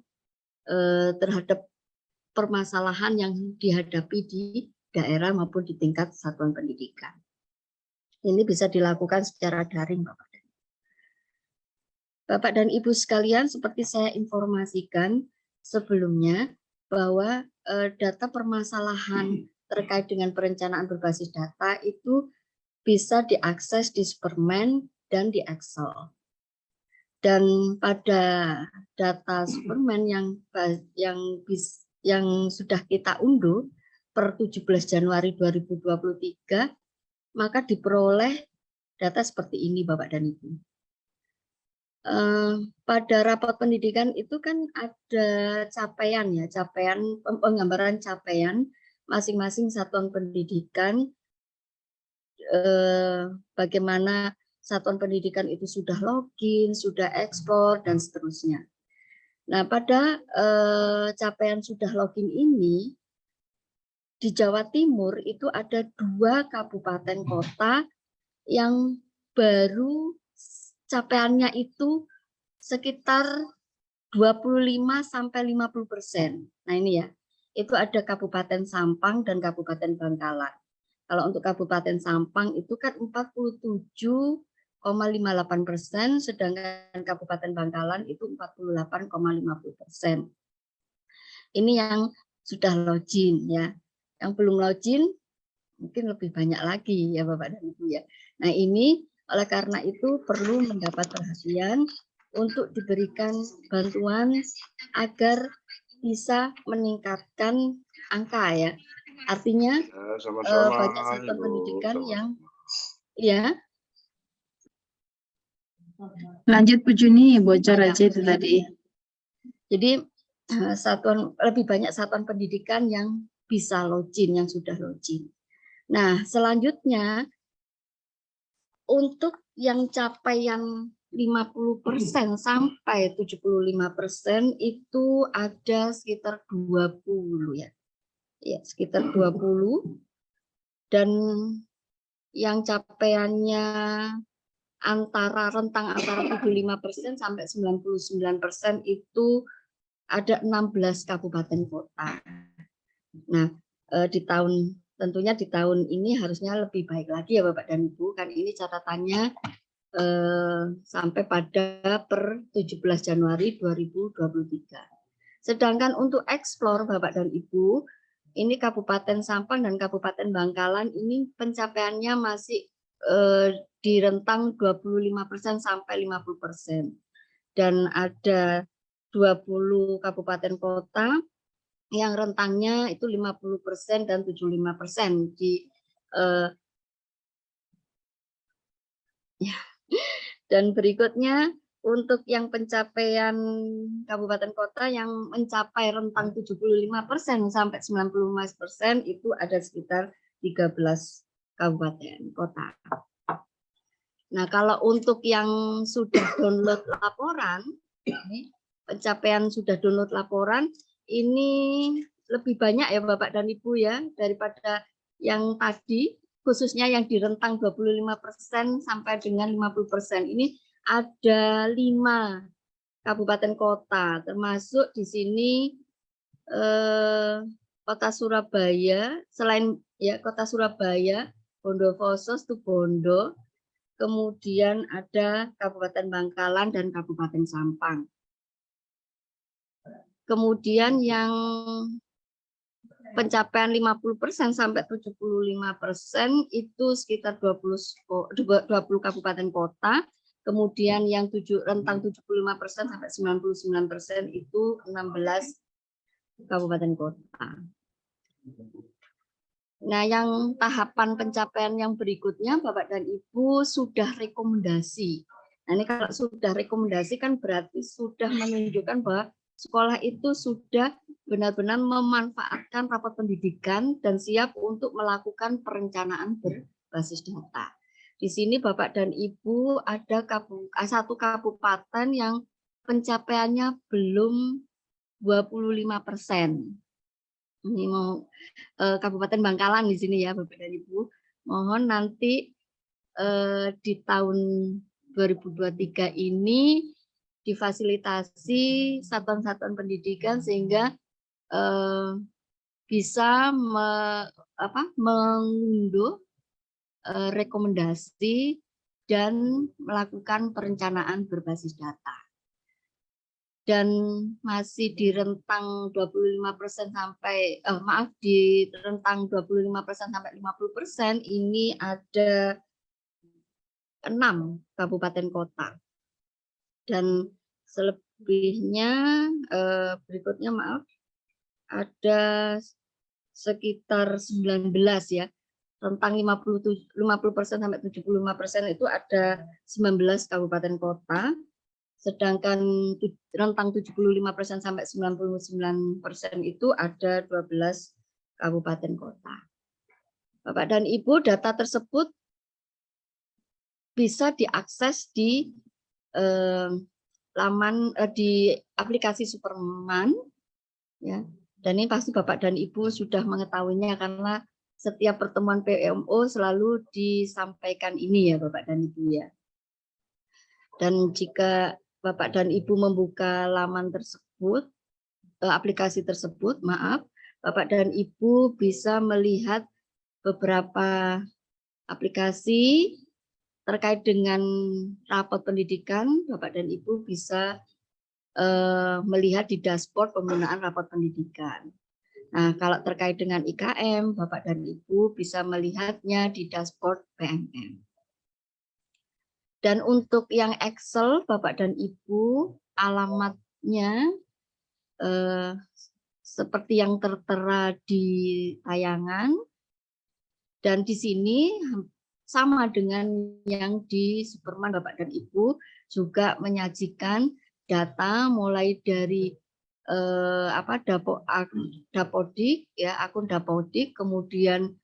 terhadap permasalahan yang dihadapi di daerah maupun di tingkat satuan pendidikan. Ini bisa dilakukan secara daring, Bapak dan Ibu sekalian, seperti saya informasikan sebelumnya, bahwa data permasalahan terkait dengan perencanaan berbasis data itu bisa diakses di Superman dan di Excel. Dan pada data Superman yang sudah kita unduh per 17 Januari 2023, maka diperoleh data seperti ini Bapak dan Ibu. Pada rapat pendidikan itu kan ada capaian ya, penggambaran capaian masing-masing satuan pendidikan, bagaimana satuan pendidikan itu sudah login, sudah ekspor, dan seterusnya. Nah, pada capaian sudah login ini, di Jawa Timur itu ada 2 kabupaten kota yang baru capaiannya itu sekitar 25–50%. Nah ini ya, itu ada Kabupaten Sampang dan Kabupaten Bangkalan. Kalau untuk Kabupaten Sampang itu kan 47,58%, sedangkan Kabupaten Bangkalan itu 48,50%. Ini yang sudah login ya. Yang belum login mungkin lebih banyak lagi ya Bapak dan Ibu ya. Nah ini oleh karena itu perlu mendapat perhatian untuk diberikan bantuan agar bisa meningkatkan angka ya. Artinya banyak satuan pendidikan yang ya. Lanjut Bu Juni, bocor aja itu tadi. Jadi lebih banyak satuan pendidikan yang bisa login, yang sudah login. Nah, selanjutnya untuk yang capaian 50% sampai 75% itu ada sekitar 20 ya. Ya, sekitar 20. Dan yang capaiannya rentang antara 75% sampai 99% itu ada 16 kabupaten kota. Nah, tentunya di tahun ini harusnya lebih baik lagi ya Bapak dan Ibu, kan ini catatannya sampai pada per 17 Januari 2023. Sedangkan untuk eksplor Bapak dan Ibu, ini Kabupaten Sampang dan Kabupaten Bangkalan ini pencapaiannya masih di rentang 25% sampai 50%. Dan ada 20 kabupaten kota yang rentangnya itu 50% dan 75% dan berikutnya untuk yang pencapaian kabupaten kota yang mencapai rentang 75% sampai 95% itu ada sekitar 13 kabupaten kota. Nah, kalau untuk yang sudah download laporan, ini pencapaian sudah download laporan, ini lebih banyak ya Bapak dan Ibu ya, daripada yang tadi, khususnya yang di rentang 25% sampai dengan 50%. Ini ada 5 kabupaten kota, termasuk di sini Kota Surabaya, selain ya Kota Surabaya, Bondowoso, Situbondo, kemudian ada Kabupaten Bangkalan dan Kabupaten Sampang. Kemudian yang pencapaian 50% sampai 75% itu sekitar 20 kabupaten kota. Kemudian yang rentang 75% sampai 99% itu 16 kabupaten kota. Nah, yang tahapan pencapaian yang berikutnya Bapak dan Ibu sudah rekomendasi. Nah, ini kalau sudah rekomendasi kan berarti sudah menunjukkan bahwa sekolah itu sudah benar-benar memanfaatkan rapot pendidikan dan siap untuk melakukan perencanaan berbasis data. Di sini Bapak dan Ibu ada satu kabupaten yang pencapaiannya belum 25%. Ini mau Kabupaten Bangkalan di sini ya Bapak dan Ibu. Mohon nanti di tahun 2023 ini difasilitasi satuan-satuan pendidikan sehingga bisa mengunduh rekomendasi dan melakukan perencanaan berbasis data. Dan masih di rentang 25% sampai di rentang 25% sampai 50% ini ada 6 kabupaten kota. Dan selebihnya berikutnya ada sekitar 19 ya. Rentang 50% sampai 75% itu ada 19 kabupaten kota. Sedangkan rentang 75% sampai 99% itu ada 12 kabupaten kota. Bapak dan Ibu, data tersebut bisa diakses di di aplikasi Superman ya. Dan ini pasti Bapak dan Ibu sudah mengetahuinya karena setiap pertemuan PMO selalu disampaikan ini ya Bapak dan Ibu ya. Dan jika Bapak dan Ibu membuka laman tersebut, aplikasi tersebut, Bapak dan Ibu bisa melihat beberapa aplikasi terkait dengan rapot pendidikan. Bapak dan Ibu bisa melihat di dashboard penggunaan rapot pendidikan. Nah, kalau terkait dengan IKM, Bapak dan Ibu bisa melihatnya di dashboard PMM. Dan untuk yang Excel, Bapak dan Ibu, alamatnya seperti yang tertera di tayangan. Dan di sini sama dengan yang di Superman, Bapak dan Ibu, juga menyajikan data mulai dari Dapodik, ya, akun Dapodik, kemudian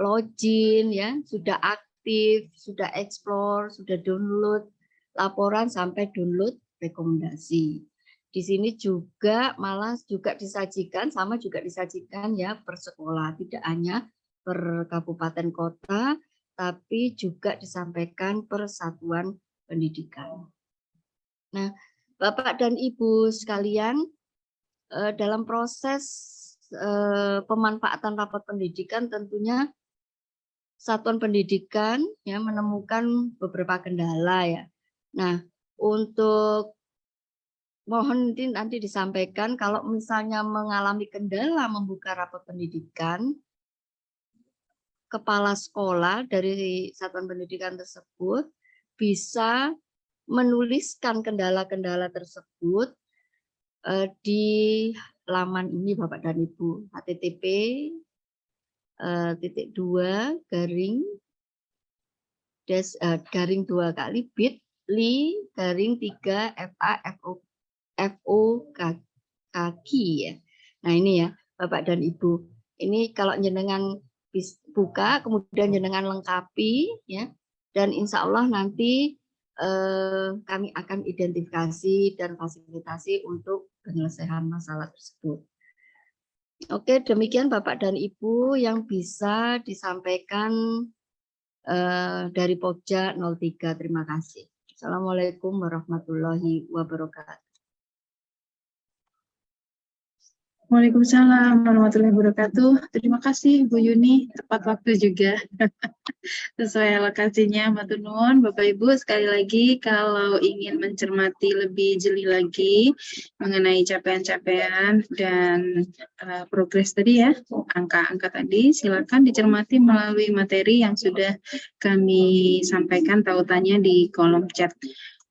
login, ya, sudah aktif, sudah explore, sudah download laporan sampai download rekomendasi. Di sini juga malah juga disajikan, sama juga disajikan ya per sekolah, tidak hanya per kabupaten kota, tapi juga disampaikan per satuan pendidikan. Nah, Bapak dan Ibu sekalian, dalam proses pemanfaatan rapot pendidikan tentunya satuan pendidikan ya menemukan beberapa kendala ya. Nah, untuk mohon nanti disampaikan kalau misalnya mengalami kendala membuka rapot pendidikan, kepala sekolah dari satuan pendidikan tersebut bisa menuliskan kendala-kendala tersebut di laman ini Bapak dan Ibu, http://bit.ly/3FA/FO ya. Nah ini ya Bapak dan Ibu. Ini kalau jenengan buka, kemudian jenengan lengkapi ya, dan insya Allah nanti kami akan identifikasi dan fasilitasi untuk penyelesaian masalah tersebut. Oke, demikian Bapak dan Ibu yang bisa disampaikan dari Pokja 03. Terima kasih. Assalamualaikum warahmatullahi wabarakatuh. Waalaikumsalam warahmatullahi wabarakatuh. Terima kasih Bu Yuni, tepat waktu juga. Sesuai lokasinya, Mbak Tunun. Bapak Ibu, sekali lagi kalau ingin mencermati lebih jeli lagi mengenai capaian-capaian dan progres tadi ya, angka-angka tadi, silakan dicermati melalui materi yang sudah kami sampaikan tautannya di kolom chat.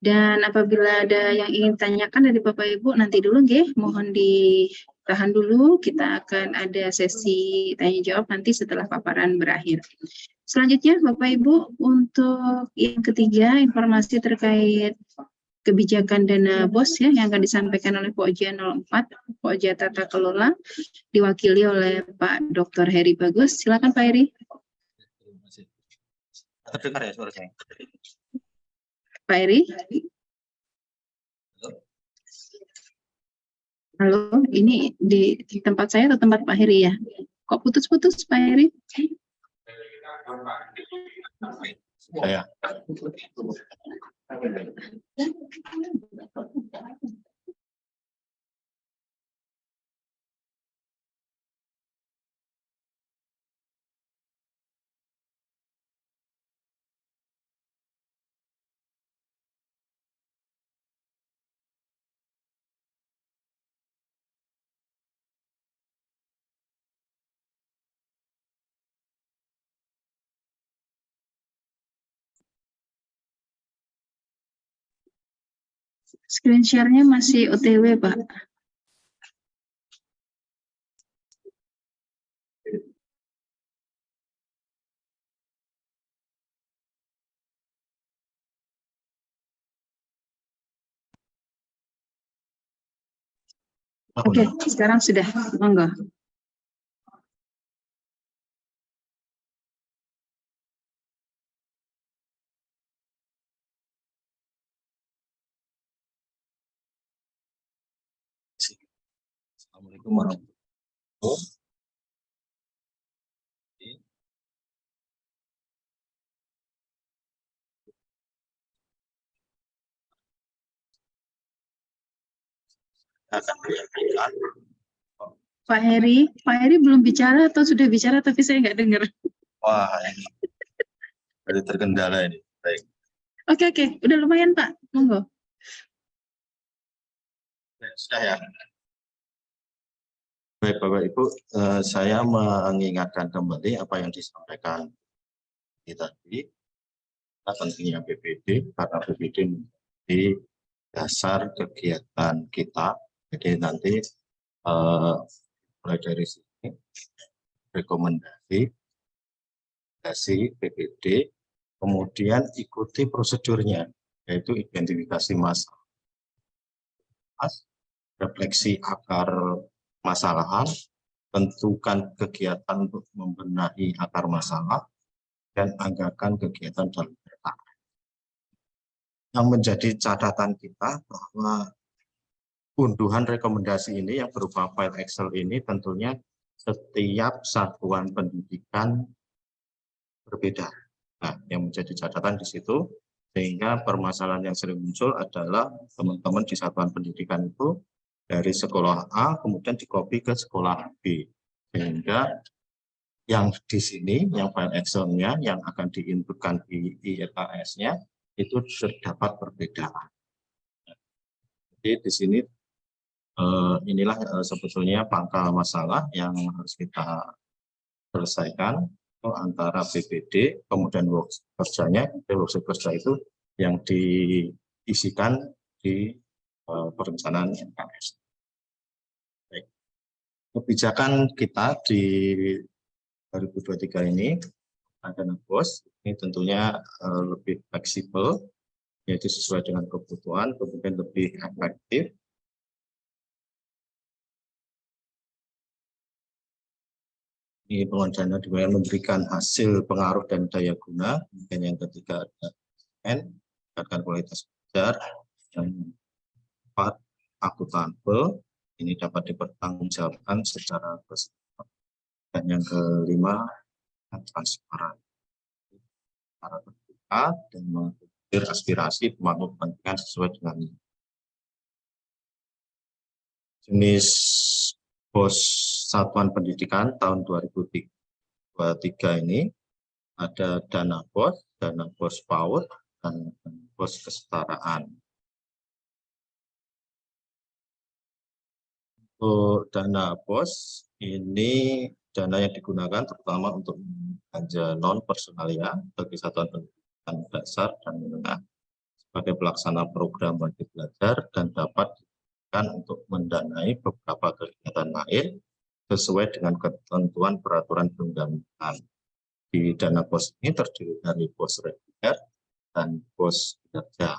Dan apabila ada yang ingin tanyakan dari Bapak Ibu, nanti dulu nggih, mohon ditahan dulu, kita akan ada sesi tanya jawab nanti setelah paparan berakhir. Selanjutnya Bapak Ibu, untuk yang ketiga, informasi terkait kebijakan dana BOS ya yang akan disampaikan oleh Pokja 04, Pokja Tata Kelola, diwakili oleh Pak Dr. Heri Bagus. Silakan Pak Heri. Terdengar ya suara saya? Pak Heri. Halo, ini di tempat saya atau tempat Pak Heri ya? Kok putus-putus Pak Heri? Saya. Screen share-nya masih OTW, Pak. Oke, sekarang sudah. Monggo. Assalamualaikum warahmatullahi wabarakatuh. Akan menyampaikan Pak Heri belum bicara atau sudah bicara tapi saya nggak dengar. Wah, ini dari terkendala ini. Baik. Oke, udah lumayan Pak, monggo. Sudah ya. Baik Bapak Ibu, saya mengingatkan kembali apa yang disampaikan tadi, pentingnya PPD, karena PPD menjadi dasar kegiatan kita. Jadi nanti mulai dari sini rekomendasi PPD, kemudian ikuti prosedurnya, yaitu identifikasi masalah, refleksi akar masalahan, tentukan kegiatan untuk membenahi akar masalah, dan anggarkan kegiatan dalam perkara. Yang menjadi catatan kita bahwa unduhan rekomendasi ini yang berupa file Excel ini tentunya setiap satuan pendidikan berbeda. Nah, yang menjadi catatan di situ, sehingga permasalahan yang sering muncul adalah teman-teman di satuan pendidikan itu dari sekolah A kemudian dikopi ke sekolah B, sehingga yang di sini, yang file Excel-nya yang akan diinputkan di ILKS-nya itu terdapat perbedaan. Jadi di sini inilah sebetulnya pangkal masalah yang harus kita selesaikan antara PPD, kemudian worksheet kerjanya, worksheet kerja itu yang diisikan di perencanaan ILKS. Baik. Kebijakan kita di 2023 ini dana BOS ini tentunya lebih fleksibel, yaitu sesuai dengan kebutuhan, kemudian lebih efektif. Ini pengelolaan dana dimana memberikan hasil pengaruh dan daya guna. Dan yang ketiga ada N, meningkatkan kualitas belajar. Dan 4, akuntabel, ini dapat dipertanggungjawabkan secara bersama. Dan yang kelima, transparan, secara terbuka dan mengakomodir aspirasi pemangku kepentingan sesuai dengan jenis BOS satuan pendidikan tahun 2023 ini ada dana BOS PAUD, dan BOS kesetaraan. Untuk dana BOS ini dana yang digunakan terutama untuk belanja non personalia bagi satuan pendidikan dasar dan menengah sebagai pelaksana program wajib belajar dan dapat digunakan untuk mendanai beberapa kegiatan lain sesuai dengan ketentuan peraturan perundang-undangan. Di dana BOS ini terdiri dari BOS reguler dan BOS kinerja.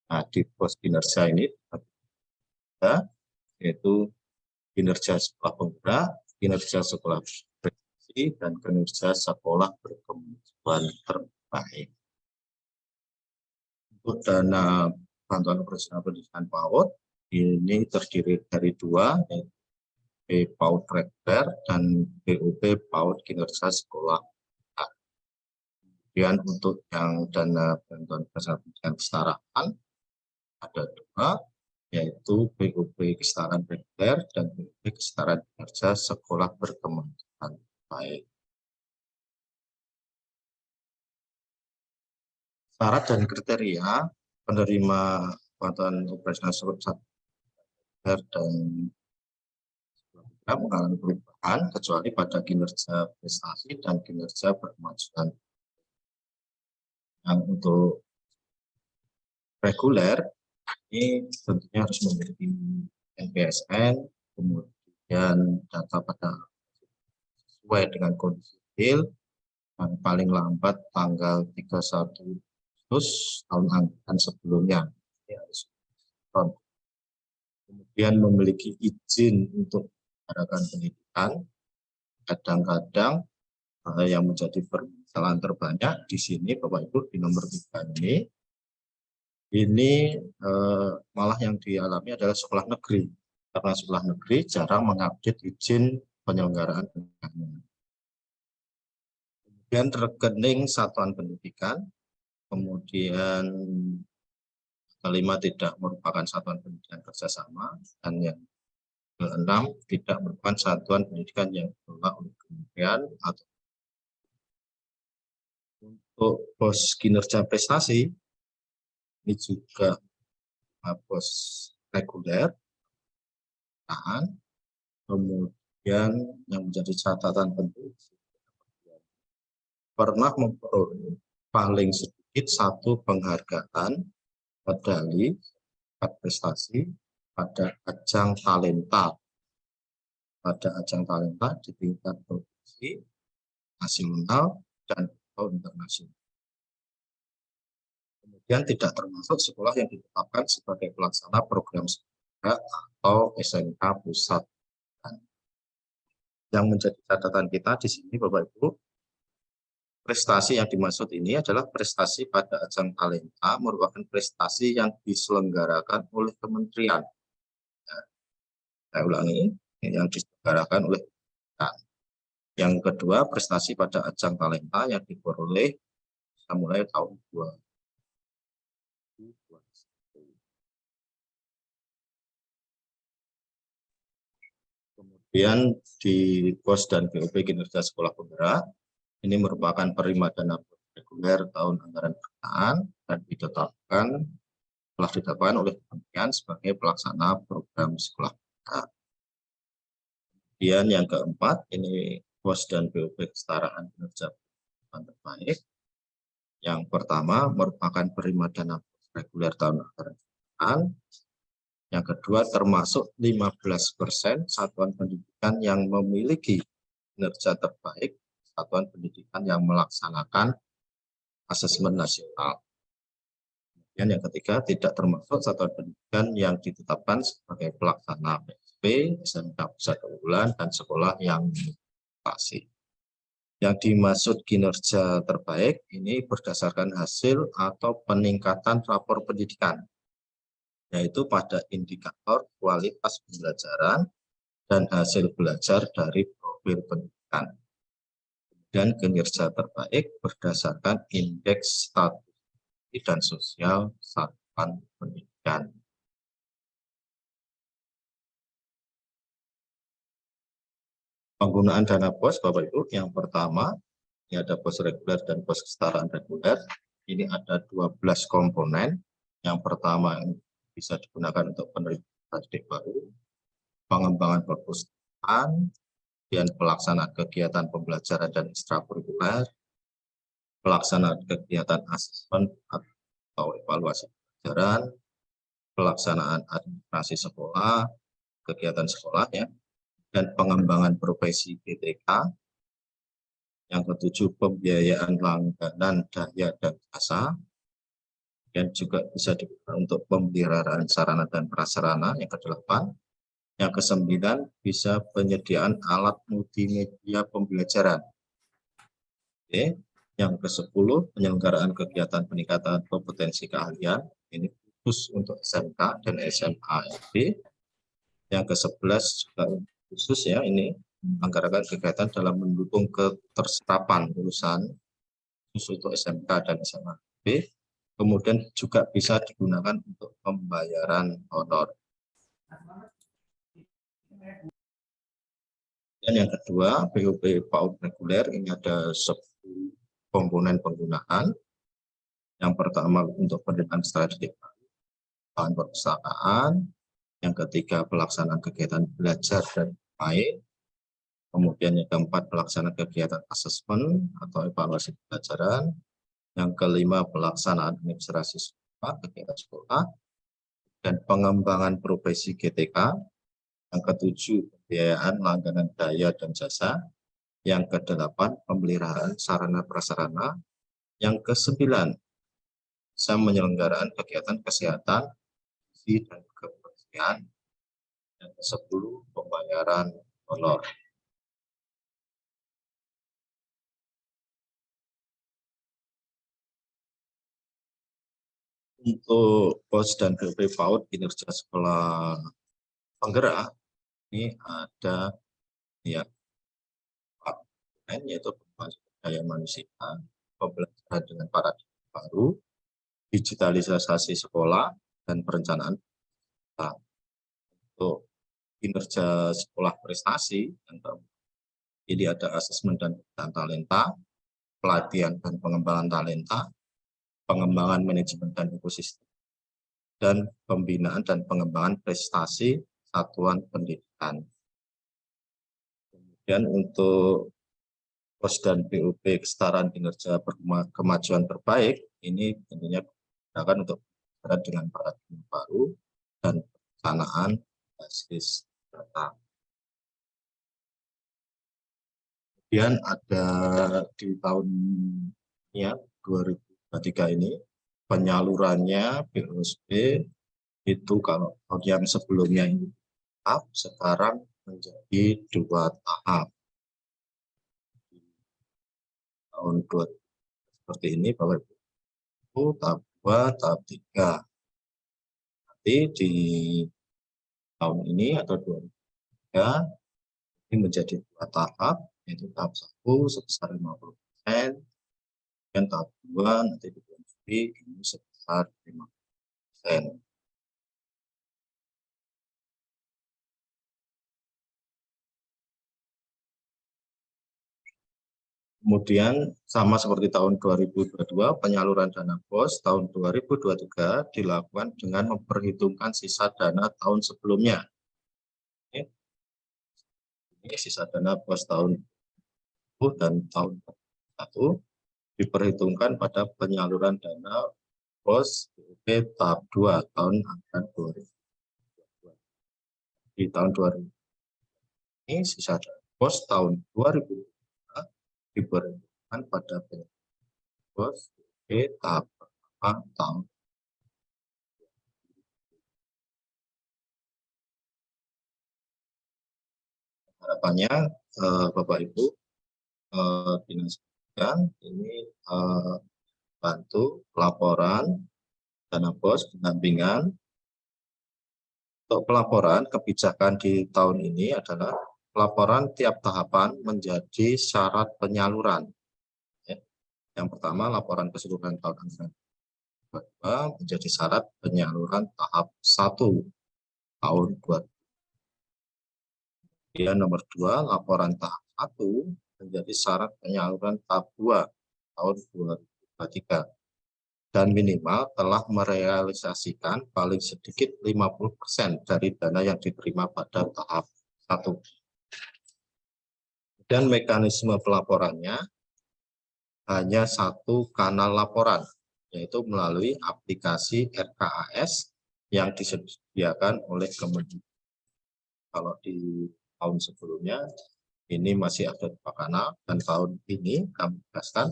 Nah, di BOS kinerja ini yaitu kinerja sekolah penggerak, kinerja sekolah berprestasi, dan kinerja sekolah berkemajuan terbaik. Untuk dana bantuan operasional pendidikan PAUD ini terdiri dari 2, yaitu PAUD reguler dan BOP PAUD kinerja sekolah. Kemudian untuk yang dana bantuan operasional pendidikan kesetaraan ada 2, yaitu BOP kesetaraan reguler dan BOP kesetaraan kinerja sekolah berkemajuan baik. Syarat dan kriteria penerima bantuan operasional dan mengalami perubahan kecuali pada kinerja prestasi dan kinerja berkemajuan. Yang untuk reguler ini tentunya harus memiliki NPSN, kemudian data pada sesuai dengan kondisi real, dan paling lambat tanggal 31 Agustus tahun anggaran sebelumnya. Ini harus kemudian memiliki izin untuk mengadakan pendidikan. Kadang-kadang yang menjadi permasalahan terbanyak di sini Bapak Ibu di nomor 3 ini malah yang dialami adalah sekolah negeri, karena sekolah negeri jarang mengupdate izin penyelenggaraan pendidikan. Kemudian rekening satuan pendidikan, kemudian kelima tidak merupakan satuan pendidikan kerjasama, dan yang Keenam, tidak merupakan satuan pendidikan yang dikelola oleh kementerian atau untuk pos kinerja prestasi ini juga pos reguler, kemudian yang menjadi catatan penting pernah memperoleh paling sedikit satu penghargaan medali prestasi pada ajang talenta di tingkat provinsi, nasional, dan internasional. Kemudian tidak termasuk sekolah yang ditetapkan sebagai pelaksana program sekolah atau SMK pusat. Yang menjadi catatan kita di sini, Bapak Ibu, prestasi yang dimaksud ini adalah prestasi pada ajang talenta merupakan prestasi yang diselenggarakan oleh kementerian. Saya ulangi, yang diselenggarakan oleh kementerian. Yang kedua, prestasi pada ajang talenta yang diperoleh mulai tahun 2021. Kemudian di pos dan BOP kinerja sekolah penggerak, ini merupakan penerima dana reguler tahun anggaran berkenaan dan telah ditetapkan oleh kementerian sebagai pelaksana program sekolah penggerak. Kemudian yang keempat, ini pos dan BOP kesetaraan kinerja terbaik. Yang pertama merupakan penerima dana reguler tahun anggaran berkenaan. Yang kedua, termasuk 15% satuan pendidikan yang memiliki kinerja terbaik, satuan pendidikan yang melaksanakan asesmen nasional. Kemudian yang ketiga, tidak termasuk satuan pendidikan yang ditetapkan sebagai pelaksana PSP, SMK pusat unggulan, dan sekolah yang mutasi. Yang dimaksud kinerja terbaik ini berdasarkan hasil atau peningkatan rapor pendidikan, yaitu pada indikator kualitas pembelajaran dan hasil belajar dari profil pendidikan. Dan kinerja terbaik berdasarkan indeks status dan sosial satuan pendidikan. Penggunaan dana pos, Bapak Ibu, yang pertama, ini ada pos reguler dan pos kesetaraan reguler. Ini ada 12 komponen. Yang pertama bisa digunakan untuk penerimaan didik baru, pengembangan perpustakaan, dan pelaksanaan kegiatan pembelajaran dan ekstrakurikuler, pelaksanaan kegiatan asesmen atau evaluasi pelajaran, pelaksanaan administrasi sekolah, kegiatan sekolah, ya, dan pengembangan profesi GTK. Yang ketujuh, pembiayaan langganan daya dan jasa, dan juga bisa digunakan untuk pemeliharaan sarana dan prasarana. Yang kedelapan, yang kesembilan, bisa penyediaan alat multimedia pembelajaran. Oke. Yang ke-10, penyelenggaraan kegiatan peningkatan kompetensi keahlian, ini khusus untuk SMK dan SMA SD. Yang ke-11 juga khusus, ya, ini anggaran kegiatan dalam mendukung keterserapan lulusan khusus untuk SMK dan SMA SD. Kemudian juga bisa digunakan untuk pembayaran honor. Dan yang kedua, BOP PAUD reguler, ini ada 10 komponen penggunaan. Yang pertama untuk pendidikan strategik bahan perpustakaan. Yang ketiga, pelaksanaan kegiatan belajar dan bermain. Kemudian yang keempat, pelaksanaan kegiatan asesmen atau evaluasi pelajaran. Yang kelima, pelaksanaan administrasi sekolah, kegiatan sekolah, dan pengembangan profesi GTK. Yang ketujuh, pembiayaan langganan daya dan jasa. Yang kedelapan, pemeliharaan sarana prasarana. Yang kesembilan, bisa menyelenggaraan kegiatan kesehatan, gizi dan kebersihan. Yang ke-10, pembayaran honor. Untuk pos dan BOP PAUD kinerja sekolah penggerak, ini ada, ya, yaitu daya manusia, pembelajaran dengan paradigma baru, digitalisasi sekolah, dan perencanaan. Untuk kinerja sekolah prestasi, ini ada asesmen dan talenta, pelatihan dan pengembangan talenta, pengembangan manajemen dan ekosistem, dan pembinaan dan pengembangan prestasi satuan pendidikan. Kemudian untuk POS dan BUP kesetaraan kinerja kemajuan terbaik, ini tentunya digunakan untuk bergerak dengan paradigma baru dan perencanaan basis data. Kemudian ada di tahun ya, 2023 ini penyalurannya BOSP itu kalau yang sebelumnya ini tahap, sekarang menjadi 2 tahap. Tahun 2 seperti ini Bapak Ibu, tahap 2, tahap 3. Nanti di tahun ini atau 2023 ini menjadi 2 tahap, yaitu tahap 1 sebesar 50%, dan tahap 2 nanti di BOSP ini sebesar 50%. Kemudian sama seperti tahun 2022, penyaluran dana POS tahun 2023 dilakukan dengan memperhitungkan sisa dana tahun sebelumnya. Ini sisa dana POS tahun dan tahun 1 diperhitungkan pada penyaluran dana POS BUP tahap 2 tahun anggaran 2022. Di tahun 2000 ini sisa dana POS tahun 2022 diperhitungkan pada POS tahap pertama tahun. Harapannya Bapak Ibu Dinas Pendidikan ini bantu pelaporan dana POS pendampingan. Untuk pelaporan kebijakan di tahun ini adalah pelaporan tiap tahapan menjadi syarat penyaluran. Yang pertama, laporan keseluruhan tahun anggaran menjadi syarat penyaluran tahap 1 tahun 2022. Kemudian nomor 2, laporan tahap 1 menjadi syarat penyaluran tahap 2 tahun 2023. Dan minimal telah merealisasikan paling sedikit 50% dari dana yang diterima pada tahap 1. Dan mekanisme pelaporannya hanya 1 kanal laporan, yaitu melalui aplikasi RKAS yang disediakan oleh Kementerian. Kalau di tahun sebelumnya ini masih ada 2 kanal, dan tahun ini kami tegaskan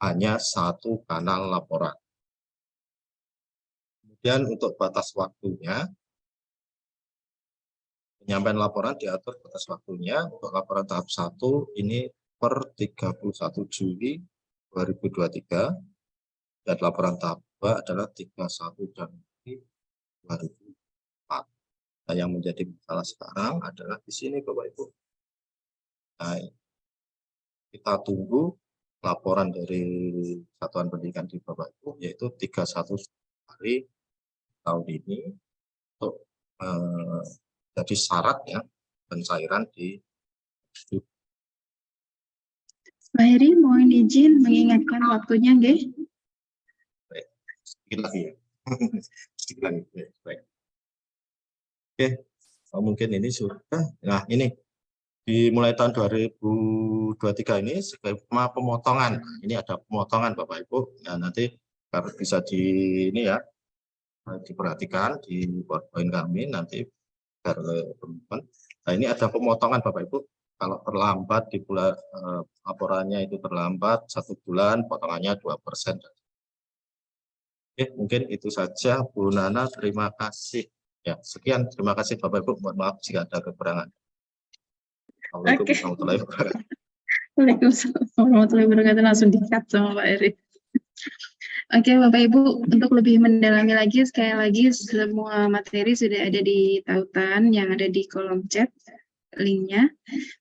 hanya 1 kanal laporan. Kemudian untuk batas waktunya, penyampaian laporan diatur batas waktunya. Untuk laporan tahap 1 ini per 31 Juli 2023, dan laporan tahap 2 adalah 31 Januari 2024. Nah, yang menjadi masalah sekarang adalah di sini Bapak Ibu. Nah, kita tunggu laporan dari Satuan Pendidikan di Bapak Ibu, yaitu 31 Januari tahun ini untuk jadi syarat ya pencairan di. Pak Heri, mohon izin mengingatkan waktunya, nggih? Baik, sedikit lagi ya. Sedikit lagi. Baik. Oke, mungkin ini sudah. Nah, ini dimulai tahun 2023 ini skema pemotongan. Ini ada pemotongan Bapak Ibu. Nah, nanti harus bisa ini ya diperhatikan di PowerPoint kami nanti agar teman-teman. Nah, ini ada pemotongan Bapak Ibu. Kalau terlambat di bulan laporannya itu terlambat 1 bulan, potongannya 2%. Oke, mungkin itu saja Bu Nana. Terima kasih. Ya, sekian. Terima kasih Bapak Ibu. Mohon maaf jika ada kekurangan. Assalamualaikum warahmatullahi wabarakatuh. Waalaikumsalam warahmatullahi wabarakatuh. Langsung di-cut sama Pak Heri. Oke, Bapak Ibu, untuk lebih mendalami lagi, sekali lagi semua materi sudah ada di tautan yang ada di kolom chat. linknya.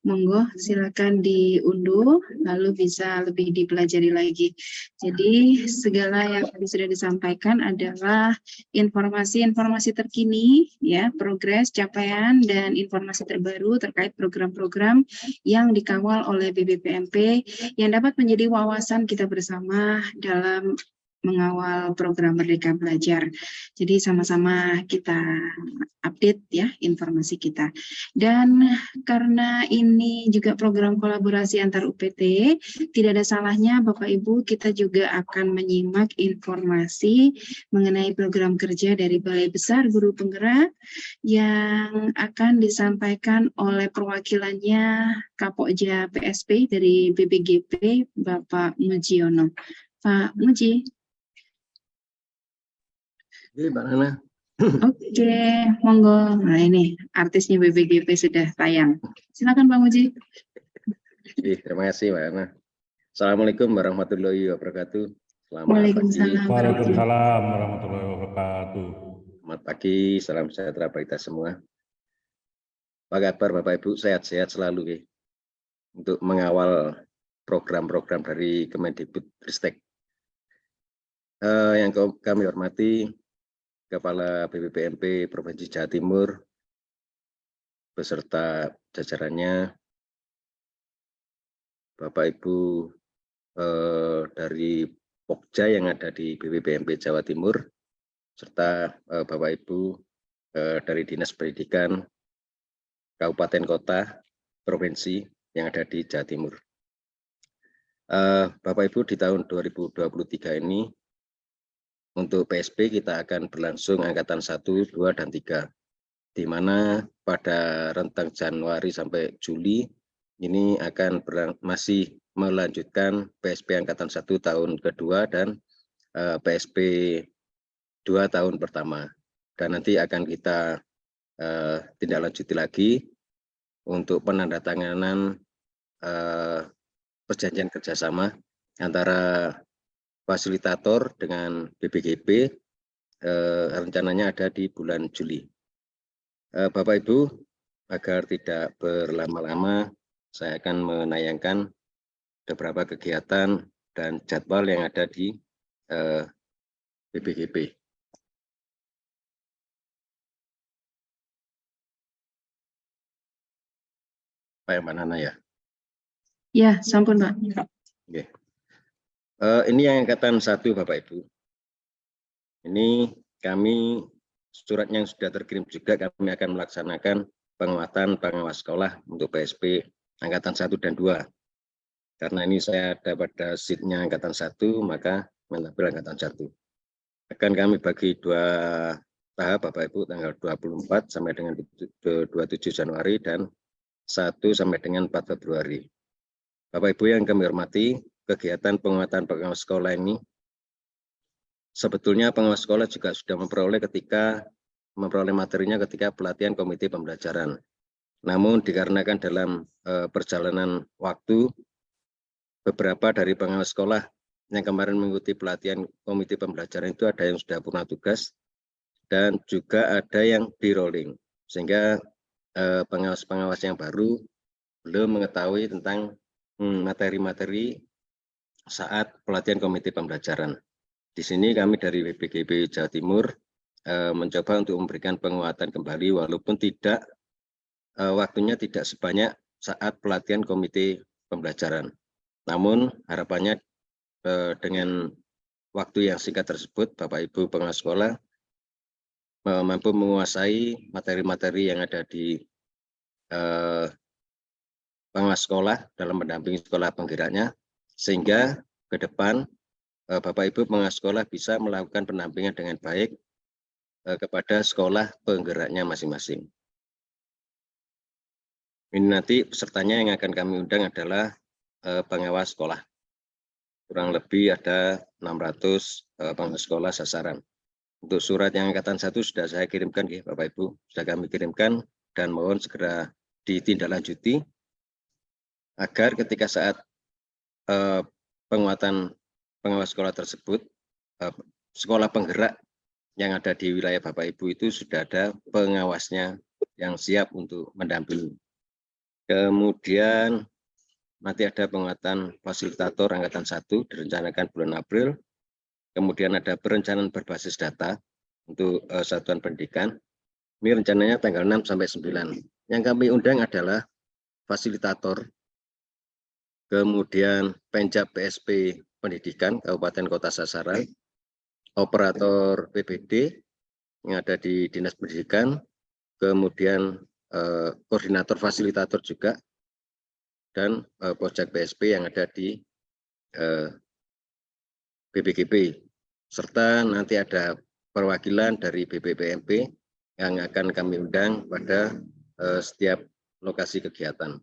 Monggo silakan diunduh, lalu bisa lebih dipelajari lagi. Jadi segala yang tadi sudah disampaikan adalah informasi-informasi terkini, ya, progres, capaian, dan informasi terbaru terkait program-program yang dikawal oleh BBPMP yang dapat menjadi wawasan kita bersama dalam mengawal program Merdeka Belajar. Jadi sama-sama kita update ya informasi kita. Dan karena ini juga program kolaborasi antar UPT, tidak ada salahnya Bapak Ibu kita juga akan menyimak informasi mengenai program kerja dari Balai Besar Guru Penggerak yang akan disampaikan oleh perwakilannya Kapokja PSP dari BPGP Bapak Mujiono. Pak Muji. Oke, Mbak Nana. Oke, monggo. Nah ini artisnya BPGP sudah tayang. Silakan Pak Muji. Terima kasih Mbak Nana. Assalamualaikum warahmatullahi wabarakatuh. Selamat Waalaikumsalam. pagi. Waalaikumsalam warahmatullahi wabarakatuh. Selamat pagi, salam sejahtera bagi kita semua. Apa kabar Bapak Ibu? Sehat-sehat selalu ya, untuk mengawal program-program dari Kemendikbudristek. Yang kami hormati Kepala BPPMP Provinsi Jawa Timur beserta jajarannya, Bapak Ibu dari Pokja yang ada di BPPMP Jawa Timur, serta Bapak Ibu dari Dinas Pendidikan Kabupaten Kota Provinsi yang ada di Jawa Timur. Bapak Ibu, di tahun 2023 ini untuk PSP kita akan berlangsung angkatan 1, 2, dan 3, di mana pada rentang Januari sampai Juli ini akan masih melanjutkan PSP angkatan 1 tahun kedua dan PSP 2 tahun pertama. Dan nanti akan kita tindak lanjuti lagi untuk penandatanganan perjanjian kerjasama antara fasilitator dengan BPGP, rencananya ada di bulan Juli. Bapak Ibu, agar tidak berlama-lama, saya akan menayangkan beberapa kegiatan dan jadwal yang ada di BPGP. Pak Mbak Nana ya? Ya, sampun Pak. Oke. Ini yang angkatan 1 Bapak Ibu. Ini kami surat yang sudah terkirim juga, kami akan melaksanakan penguatan pengawas sekolah untuk PSP angkatan 1 dan 2. Karena ini saya ada pada sheet-nya angkatan 1, maka menambil angkatan 1. Akan kami bagi 2 tahap Bapak Ibu, tanggal 24 sampai dengan 27 Januari dan 1 sampai dengan 4 Februari. Bapak Ibu yang kami hormati, kegiatan penguatan pengawas sekolah ini sebetulnya pengawas sekolah juga sudah memperoleh materinya ketika pelatihan komite pembelajaran. Namun dikarenakan dalam perjalanan waktu, beberapa dari pengawas sekolah yang kemarin mengikuti pelatihan komite pembelajaran itu ada yang sudah purna tugas dan juga ada yang di-rolling, sehingga pengawas-pengawas yang baru belum mengetahui tentang materi-materi saat pelatihan komite pembelajaran. Di sini kami dari BPGP Jawa Timur mencoba untuk memberikan penguatan kembali, walaupun tidak waktunya tidak sebanyak saat pelatihan komite pembelajaran. Namun harapannya dengan waktu yang singkat tersebut, Bapak Ibu pengawas sekolah mampu menguasai materi-materi yang ada di pengawas sekolah dalam mendampingi sekolah penggeraknya, sehingga ke depan Bapak Ibu pengawas sekolah bisa melakukan pendampingan dengan baik kepada sekolah penggeraknya masing-masing. Ini nanti pesertanya yang akan kami undang adalah pengawas sekolah. Kurang lebih ada 600 pengawas sekolah sasaran. Untuk surat yang angkatan 1 sudah saya kirimkan ya Bapak Ibu, sudah kami kirimkan dan mohon segera ditindaklanjuti agar ketika saat penguatan pengawas sekolah tersebut, sekolah penggerak yang ada di wilayah Bapak Ibu itu sudah ada pengawasnya yang siap untuk mendampingi. Kemudian nanti ada penguatan fasilitator angkatan 1 direncanakan bulan April. Kemudian ada perencanaan berbasis data untuk satuan pendidikan. Ini rencananya tanggal 6 sampai 9. Yang kami undang adalah fasilitator, kemudian Penjab PSP Pendidikan Kabupaten Kota sasaran, operator PBD yang ada di Dinas Pendidikan, kemudian koordinator fasilitator juga, dan Pojak PSP yang ada di BPGP, serta nanti ada perwakilan dari BPPMP yang akan kami undang pada setiap lokasi kegiatan.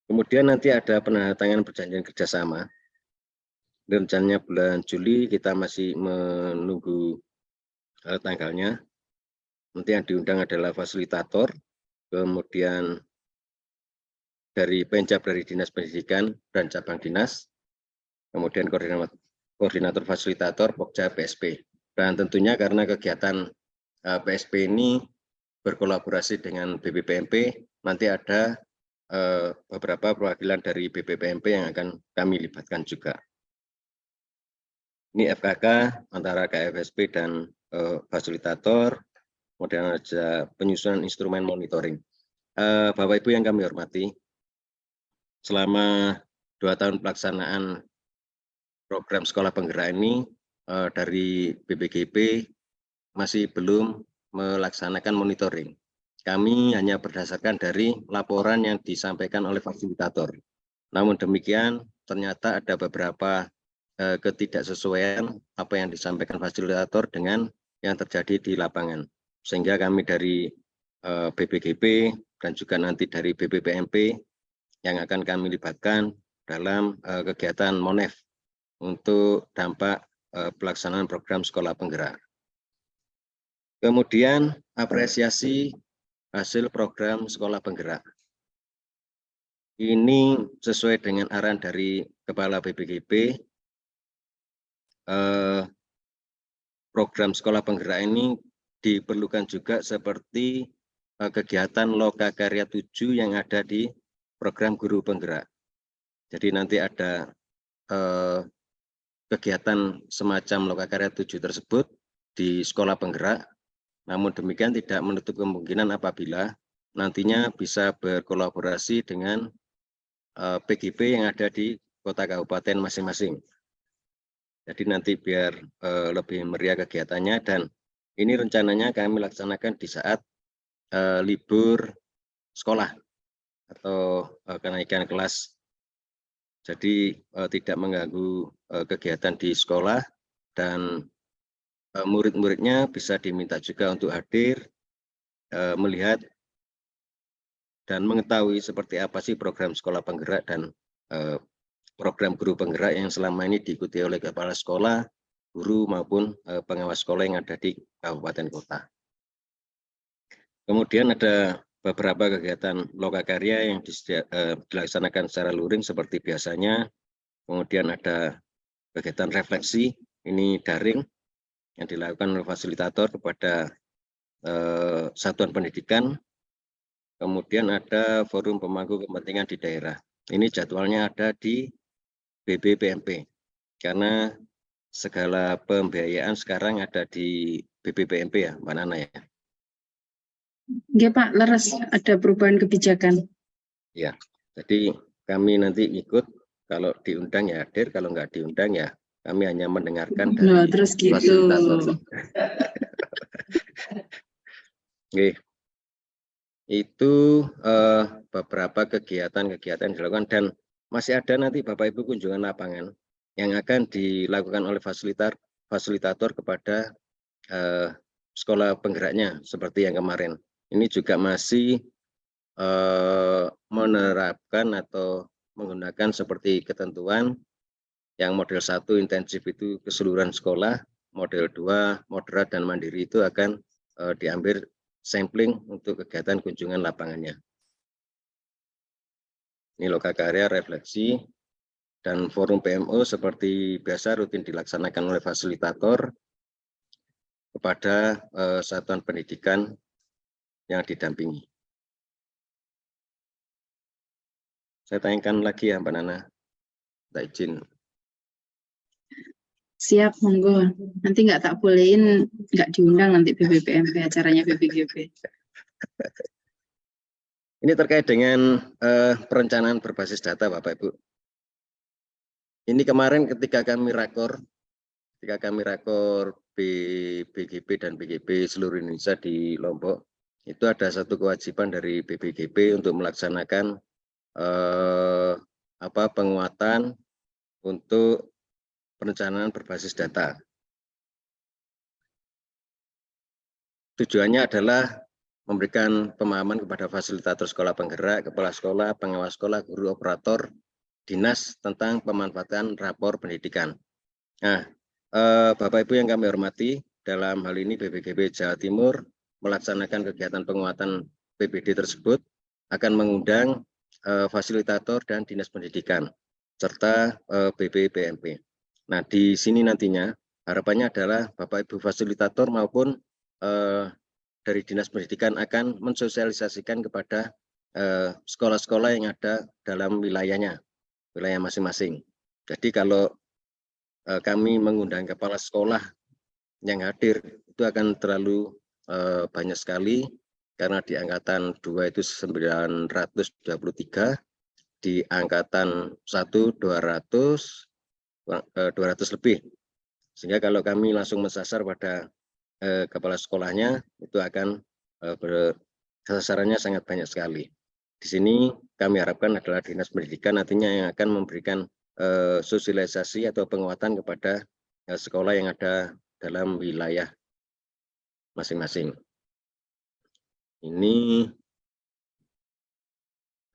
Kemudian nanti ada penandatanganan perjanjian kerjasama. Rencananya bulan Juli, kita masih menunggu tanggalnya. Nanti yang diundang adalah fasilitator, kemudian dari Penjab dari Dinas Pendidikan dan cabang dinas, kemudian koordinator fasilitator Pokja PSP. Dan tentunya karena kegiatan PSP ini berkolaborasi dengan BPPMP, nanti ada beberapa perwakilan dari BPPMP yang akan kami libatkan juga. Ini FKK antara KFSP dan fasilitator, kemudian ada penyusunan instrumen monitoring. Bapak Ibu yang kami hormati, selama 2 tahun pelaksanaan program sekolah penggerak ini dari BPGP masih belum melaksanakan monitoring. Kami hanya berdasarkan dari laporan yang disampaikan oleh fasilitator. Namun demikian, ternyata ada beberapa ketidaksesuaian apa yang disampaikan fasilitator dengan yang terjadi di lapangan. Sehingga kami dari BPGP dan juga nanti dari BPPMP yang akan kami libatkan dalam kegiatan MONEF untuk dampak pelaksanaan program sekolah penggerak. Kemudian apresiasi hasil program sekolah penggerak. Ini sesuai dengan arahan dari Kepala BPGP. Program sekolah penggerak ini diperlukan juga seperti kegiatan Lokakarya 7 yang ada di program guru penggerak. Jadi nanti ada kegiatan semacam Lokakarya 7 tersebut di sekolah penggerak. Namun demikian tidak menutup kemungkinan apabila nantinya bisa berkolaborasi dengan PGP yang ada di kota kabupaten masing-masing. Jadi nanti biar lebih meriah kegiatannya, dan ini rencananya kami laksanakan di saat libur sekolah atau kenaikan kelas. Jadi tidak mengganggu kegiatan di sekolah, dan murid-muridnya bisa diminta juga untuk hadir, melihat dan mengetahui seperti apa sih program sekolah penggerak dan program guru penggerak yang selama ini diikuti oleh kepala sekolah, guru maupun pengawas sekolah yang ada di kabupaten kota. Kemudian ada beberapa kegiatan lokakarya yang dilaksanakan secara luring seperti biasanya. Kemudian ada kegiatan refleksi, ini daring, yang dilakukan oleh fasilitator kepada satuan pendidikan. Kemudian ada forum pemangku kepentingan di daerah. Ini jadwalnya ada di BPPMP, karena segala pembiayaan sekarang ada di BPPMP ya, Mbak Nana ya. Oke Pak, leres ada perubahan kebijakan. Ya, jadi kami nanti ikut, kalau diundang ya hadir, kalau nggak diundang ya kami hanya mendengarkan dari Nah, terus gitu. fasilitator. Oke. Itu beberapa kegiatan-kegiatan dilakukan, dan masih ada nanti Bapak Ibu kunjungan lapangan yang akan dilakukan oleh fasilitator kepada sekolah penggeraknya seperti yang kemarin. Ini juga masih menerapkan atau menggunakan seperti ketentuan yang model 1 intensif itu keseluruhan sekolah, model 2 moderat dan mandiri itu akan diambil sampling untuk kegiatan kunjungan lapangannya. Ini lokakarya, refleksi, dan forum PMO seperti biasa rutin dilaksanakan oleh fasilitator kepada satuan pendidikan yang didampingi. Saya tanyakan lagi ya Mbak Nana. Tak izin. Siap, monggo. Nanti nggak tak bolehin, nggak diundang nanti BBPMP, acaranya BBGP. Ini terkait dengan perencanaan berbasis data Bapak Ibu. Ini kemarin ketika kami rakor BGP dan BGP seluruh Indonesia di Lombok, itu ada satu kewajiban dari BBGP untuk melaksanakan penguatan untuk perencanaan berbasis data. Tujuannya adalah memberikan pemahaman kepada fasilitator sekolah penggerak, kepala sekolah, pengawas sekolah, guru, operator, dinas tentang pemanfaatan rapor pendidikan. Nah, Bapak Ibu yang kami hormati, dalam hal ini BPGP Jawa Timur melaksanakan kegiatan penguatan PBD tersebut akan mengundang fasilitator dan dinas pendidikan serta BPPMP. Nah, di sini nantinya harapannya adalah Bapak Ibu fasilitator maupun dari dinas pendidikan akan mensosialisasikan kepada sekolah-sekolah yang ada dalam wilayah masing-masing. Jadi kalau kami mengundang kepala sekolah yang hadir itu akan terlalu banyak sekali, karena di angkatan 2 itu 923, di angkatan 1 200 lebih. Sehingga kalau kami langsung mensasar pada kepala sekolahnya, itu akan sasarannya sangat banyak sekali. Di sini kami harapkan adalah dinas pendidikan nantinya yang akan memberikan sosialisasi atau penguatan kepada sekolah yang ada dalam wilayah masing-masing. Ini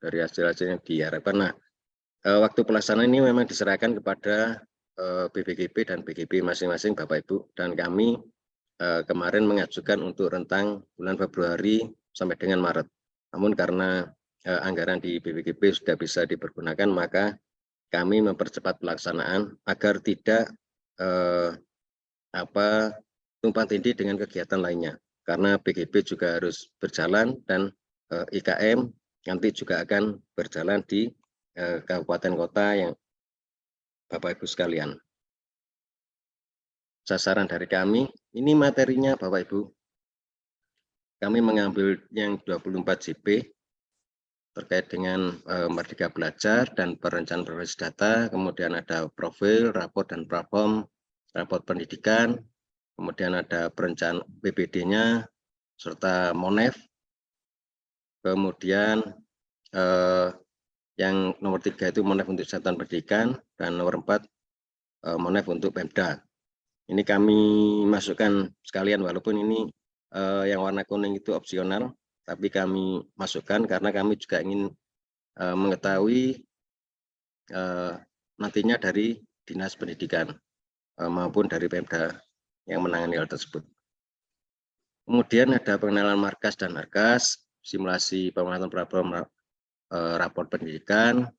dari hasil-hasil yang diharapkan. Nah, waktu pelaksanaan ini memang diserahkan kepada BPGP dan BGP masing-masing Bapak Ibu, dan kami kemarin mengajukan untuk rentang bulan Februari sampai dengan Maret. Namun karena anggaran di BPGP sudah bisa dipergunakan, maka kami mempercepat pelaksanaan agar tidak tumpang tindih dengan kegiatan lainnya. Karena BGP juga harus berjalan dan IKM nanti juga akan berjalan di kabupaten kota yang Bapak Ibu sekalian. Sasaran dari kami, ini materinya Bapak Ibu. Kami mengambil yang 24 JP terkait dengan Merdeka Belajar dan perencanaan berbasis data, kemudian ada profil, rapor dan platform, rapor pendidikan, kemudian ada perencanaan BPD-nya, serta MONEF, kemudian yang nomor 3 itu MONEF untuk satuan pendidikan, dan nomor 4 MONEF untuk Pemda. Ini kami masukkan sekalian, walaupun ini yang warna kuning itu opsional, tapi kami masukkan karena kami juga ingin mengetahui nantinya dari dinas pendidikan maupun dari Pemda yang menangani hal tersebut. Kemudian ada pengenalan markas dan arkas, simulasi pemanasan rapor pendidikan,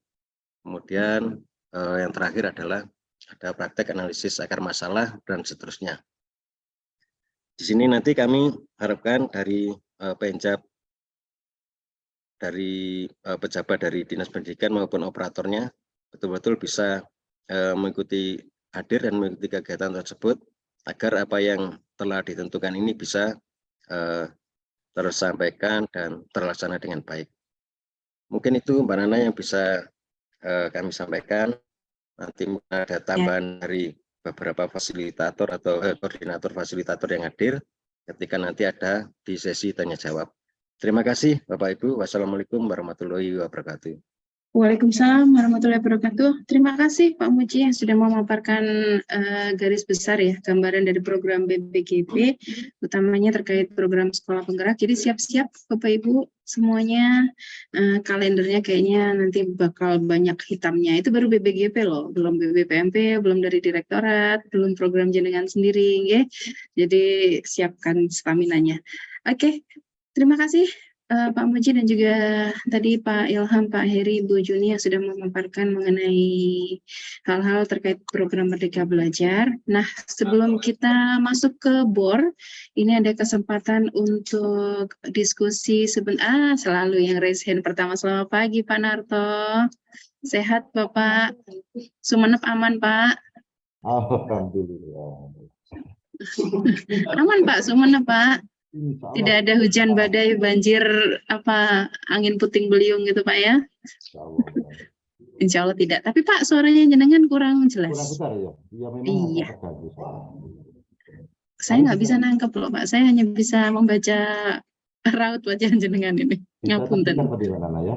kemudian yang terakhir adalah ada praktek analisis akar masalah dan seterusnya. Di sini nanti kami harapkan dari penjab, dari pejabat dari dinas pendidikan maupun operatornya betul-betul bisa mengikuti hadir dan mengikuti kegiatan tersebut agar apa yang telah ditentukan ini bisa tersampaikan dan terlaksana dengan baik. Mungkin itu Mbak Nana yang bisa kami sampaikan. Nanti ada tambahan dari beberapa fasilitator atau koordinator fasilitator yang hadir ketika nanti ada di sesi tanya jawab. Terima kasih Bapak Ibu. Wassalamualaikum warahmatullahi wabarakatuh. Waalaikumsalam warahmatullahi wabarakatuh. Terima kasih Pak Muji yang sudah memaparkan garis besar ya gambaran dari program BPGP, utamanya terkait program sekolah penggerak. Jadi siap-siap Bapak Ibu semuanya, kalendernya kayaknya nanti bakal banyak hitamnya. Itu baru BPGP loh, belum BPPMP, belum dari direktorat, belum program jenengan sendiri, ya. Jadi siapkan staminanya. Oke, terima kasih Pak Muji dan juga tadi Pak Ilham, Pak Heri, Bu Juni yang sudah memaparkan mengenai hal-hal terkait program Merdeka Belajar. Nah, sebelum kita masuk ke BOR, ini ada kesempatan untuk diskusi sebentar. Selalu yang raise hand pertama. Selamat pagi Pak Narto. Sehat Bapak? Sumenep aman Pak? Alhamdulillah. Aman Pak, Sumenep Pak? Insya Tidak Allah. ada hujan badai, banjir, apa angin puting beliung gitu Pak ya? Insya Allah. Insya Allah tidak. Tapi Pak, suaranya jenengan kurang Kurang jelas. besar ya? Ya memang Iya. agak terganggu soalnya. Saya nggak bisa nangkep loh Pak. Saya hanya bisa membaca raut wajah jenengan ini. Bisa Ngapunten. tapi bagaimana ya?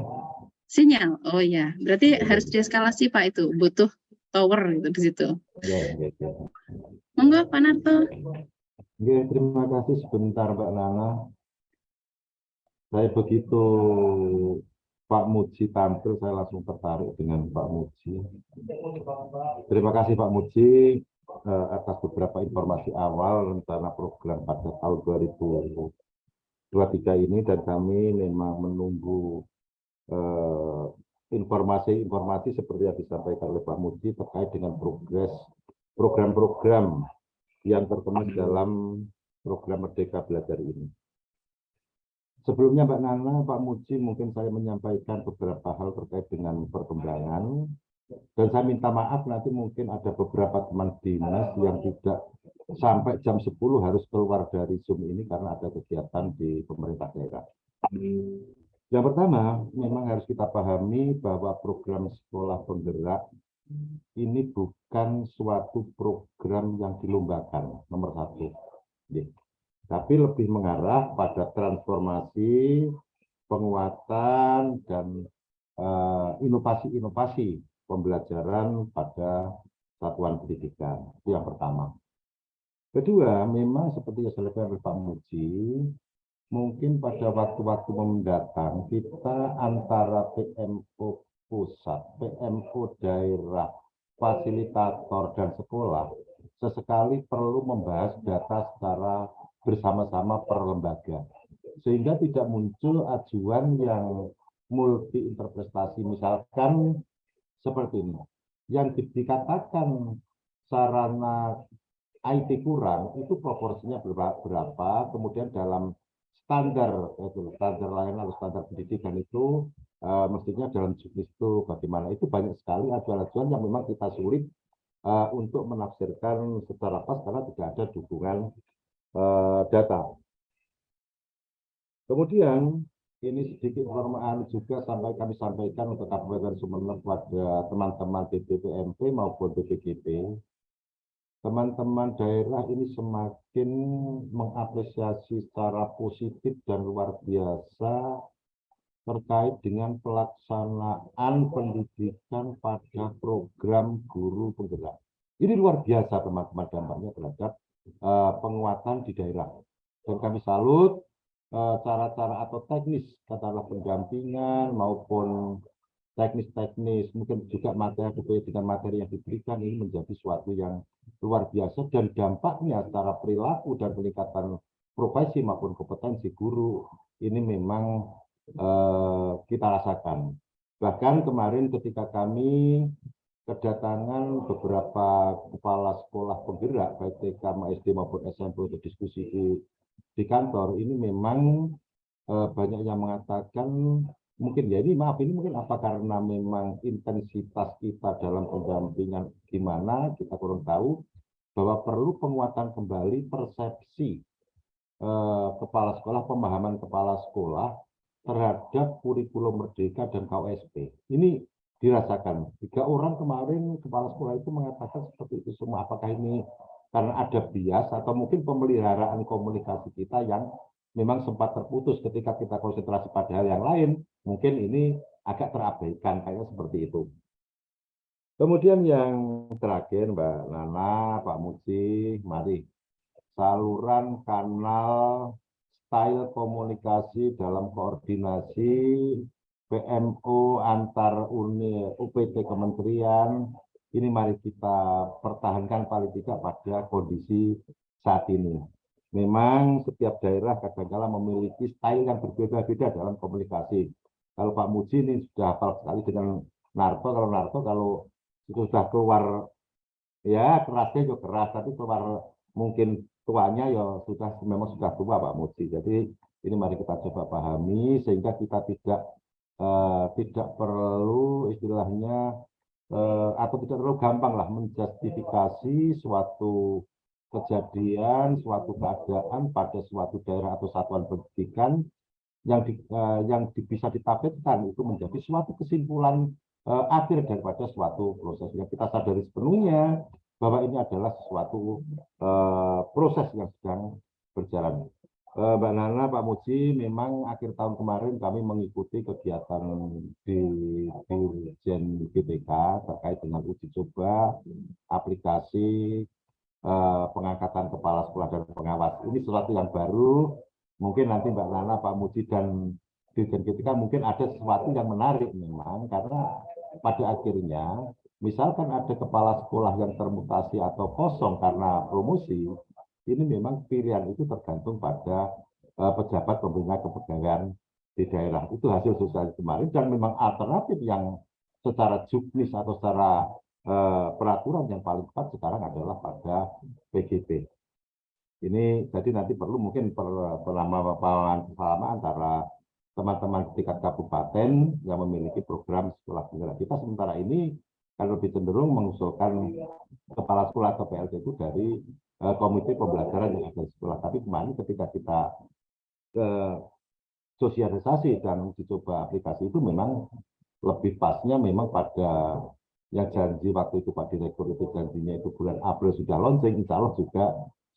Sinyal. Oh ya, berarti Oke. harus dieskalasi Pak itu. Butuh tower gitu di situ. Ya, ya, ya. Monggo Pak Narto. Ya, terima kasih sebentar Mbak Nana. Saya begitu Pak Muji tampil, saya langsung tertarik dengan Pak Muji. Terima kasih Pak Muji atas beberapa informasi awal rencana program pada tahun 2023 ini, dan kami memang menunggu informasi-informasi seperti yang disampaikan oleh Pak Muji terkait dengan progres program-program yang terkandung dalam program Merdeka Belajar ini. Sebelumnya Mbak Nana, Pak Muji, mungkin saya menyampaikan beberapa hal terkait dengan perkembangan, dan saya minta maaf nanti mungkin ada beberapa teman dinas yang tidak sampai jam 10 harus keluar dari Zoom ini karena ada kegiatan di pemerintah daerah. Yang pertama, memang harus kita pahami bahwa program sekolah penggerak ini bukan suatu program yang dilombakan, nomor satu. Tapi lebih mengarah pada transformasi, penguatan, dan inovasi-inovasi pembelajaran pada satuan pendidikan. Itu yang pertama. Kedua, memang seperti yang disampaikan oleh Pak Muji, mungkin pada waktu-waktu mendatang kita antara PMO pusat, PMO daerah, fasilitator, dan sekolah sesekali perlu membahas data secara bersama-sama per lembaga, sehingga tidak muncul ajuan yang multi interpretasi. Misalkan seperti ini, yang dikatakan sarana IT kurang itu proporsinya berapa, kemudian dalam standar layanan atau standar pendidikan itu mestinya dalam juknis itu bagaimana. Itu banyak sekali ajuan-ajuan yang memang kita sulit untuk menafsirkan secara pas karena tidak ada dukungan data. Kemudian ini sedikit informasi juga kami sampaikan untuk Kabupaten Sumeneb pada teman-teman BPPMP maupun BPGP. Teman-teman daerah ini semakin mengapresiasi secara positif dan luar biasa terkait dengan pelaksanaan pendidikan pada program guru penggerak. Ini luar biasa teman-teman dampaknya terhadap penguatan di daerah. Dan kami salut cara-cara atau teknis, katakanlah pendampingan maupun teknis-teknis, mungkin juga materi dengan materi yang diberikan ini menjadi suatu yang luar biasa, dan dampaknya secara perilaku dan peningkatan profesi maupun kompetensi guru ini memang kita rasakan. Bahkan kemarin ketika kami kedatangan beberapa kepala sekolah penggerak baik TK, SD maupun SMP untuk diskusi di kantor, ini memang banyak yang mengatakan mungkin ya ini maaf ini mungkin apa karena memang intensitas kita dalam pendampingan gimana kita kurang tahu, bahwa perlu penguatan kembali persepsi kepala sekolah, pemahaman kepala sekolah terhadap kurikulum Merdeka dan KUSP. Ini dirasakan. 3 orang kemarin kepala sekolah itu mengatakan seperti itu semua. Apakah ini karena ada bias atau mungkin pemeliharaan komunikasi kita yang memang sempat terputus ketika kita konsentrasi pada hal yang lain, mungkin ini agak terabaikan, kayaknya seperti itu. Kemudian yang terakhir Mbak Nana, Pak Muji, mari saluran kanal style komunikasi dalam koordinasi PMO antar UPT kementerian, ini mari kita pertahankan paling tidak pada kondisi saat ini. Memang setiap daerah kadang-kala memiliki style yang berbeda-beda dalam komunikasi. Kalau Pak Muji ini sudah hafal sekali dengan Narto, kalau sudah keluar ya kerasnya juga keras, tapi keluar mungkin tuanya ya memang sudah tua Pak Muji. Jadi ini mari kita coba pahami sehingga kita tidak perlu istilahnya atau tidak terlalu gampang lah menjustifikasi suatu kejadian, suatu keadaan pada suatu daerah atau satuan pendidikan yang bisa ditampilkan itu menjadi suatu kesimpulan akhir daripada suatu proses yang kita sadari sepenuhnya bahwa ini adalah suatu proses yang sedang berjalan. Mbak Nana, Pak Muji, memang akhir tahun kemarin kami mengikuti kegiatan di Dirjen BPK terkait dengan uji coba aplikasi pengangkatan kepala sekolah dan pengawas. Ini sesuatu yang baru. Mungkin nanti Mbak Nana, Pak Muji, dan Dirjen BPK mungkin ada sesuatu yang menarik memang, karena pada akhirnya misalkan ada kepala sekolah yang termutasi atau kosong karena promosi, ini memang pilihan itu tergantung pada pejabat pembina kepegawaian di daerah. Itu hasil sosialisasi kemarin, dan memang alternatif yang secara juknis atau secara peraturan yang paling tepat sekarang adalah pada PGP. Ini jadi nanti perlu mungkin penambahan bersama antara teman-teman tingkat kabupaten yang memiliki program sekolah penggerak. Kita sementara ini kalau lebih cenderung mengusulkan kepala sekolah atau PLT itu dari komite pembelajaran yang ada di sekolah. Tapi kemarin ketika kita ke sosialisasi dan uji coba aplikasi itu memang lebih pasnya memang pada yang janji waktu itu Pak Direktur itu janjinya itu bulan April sudah launching, insya Allah juga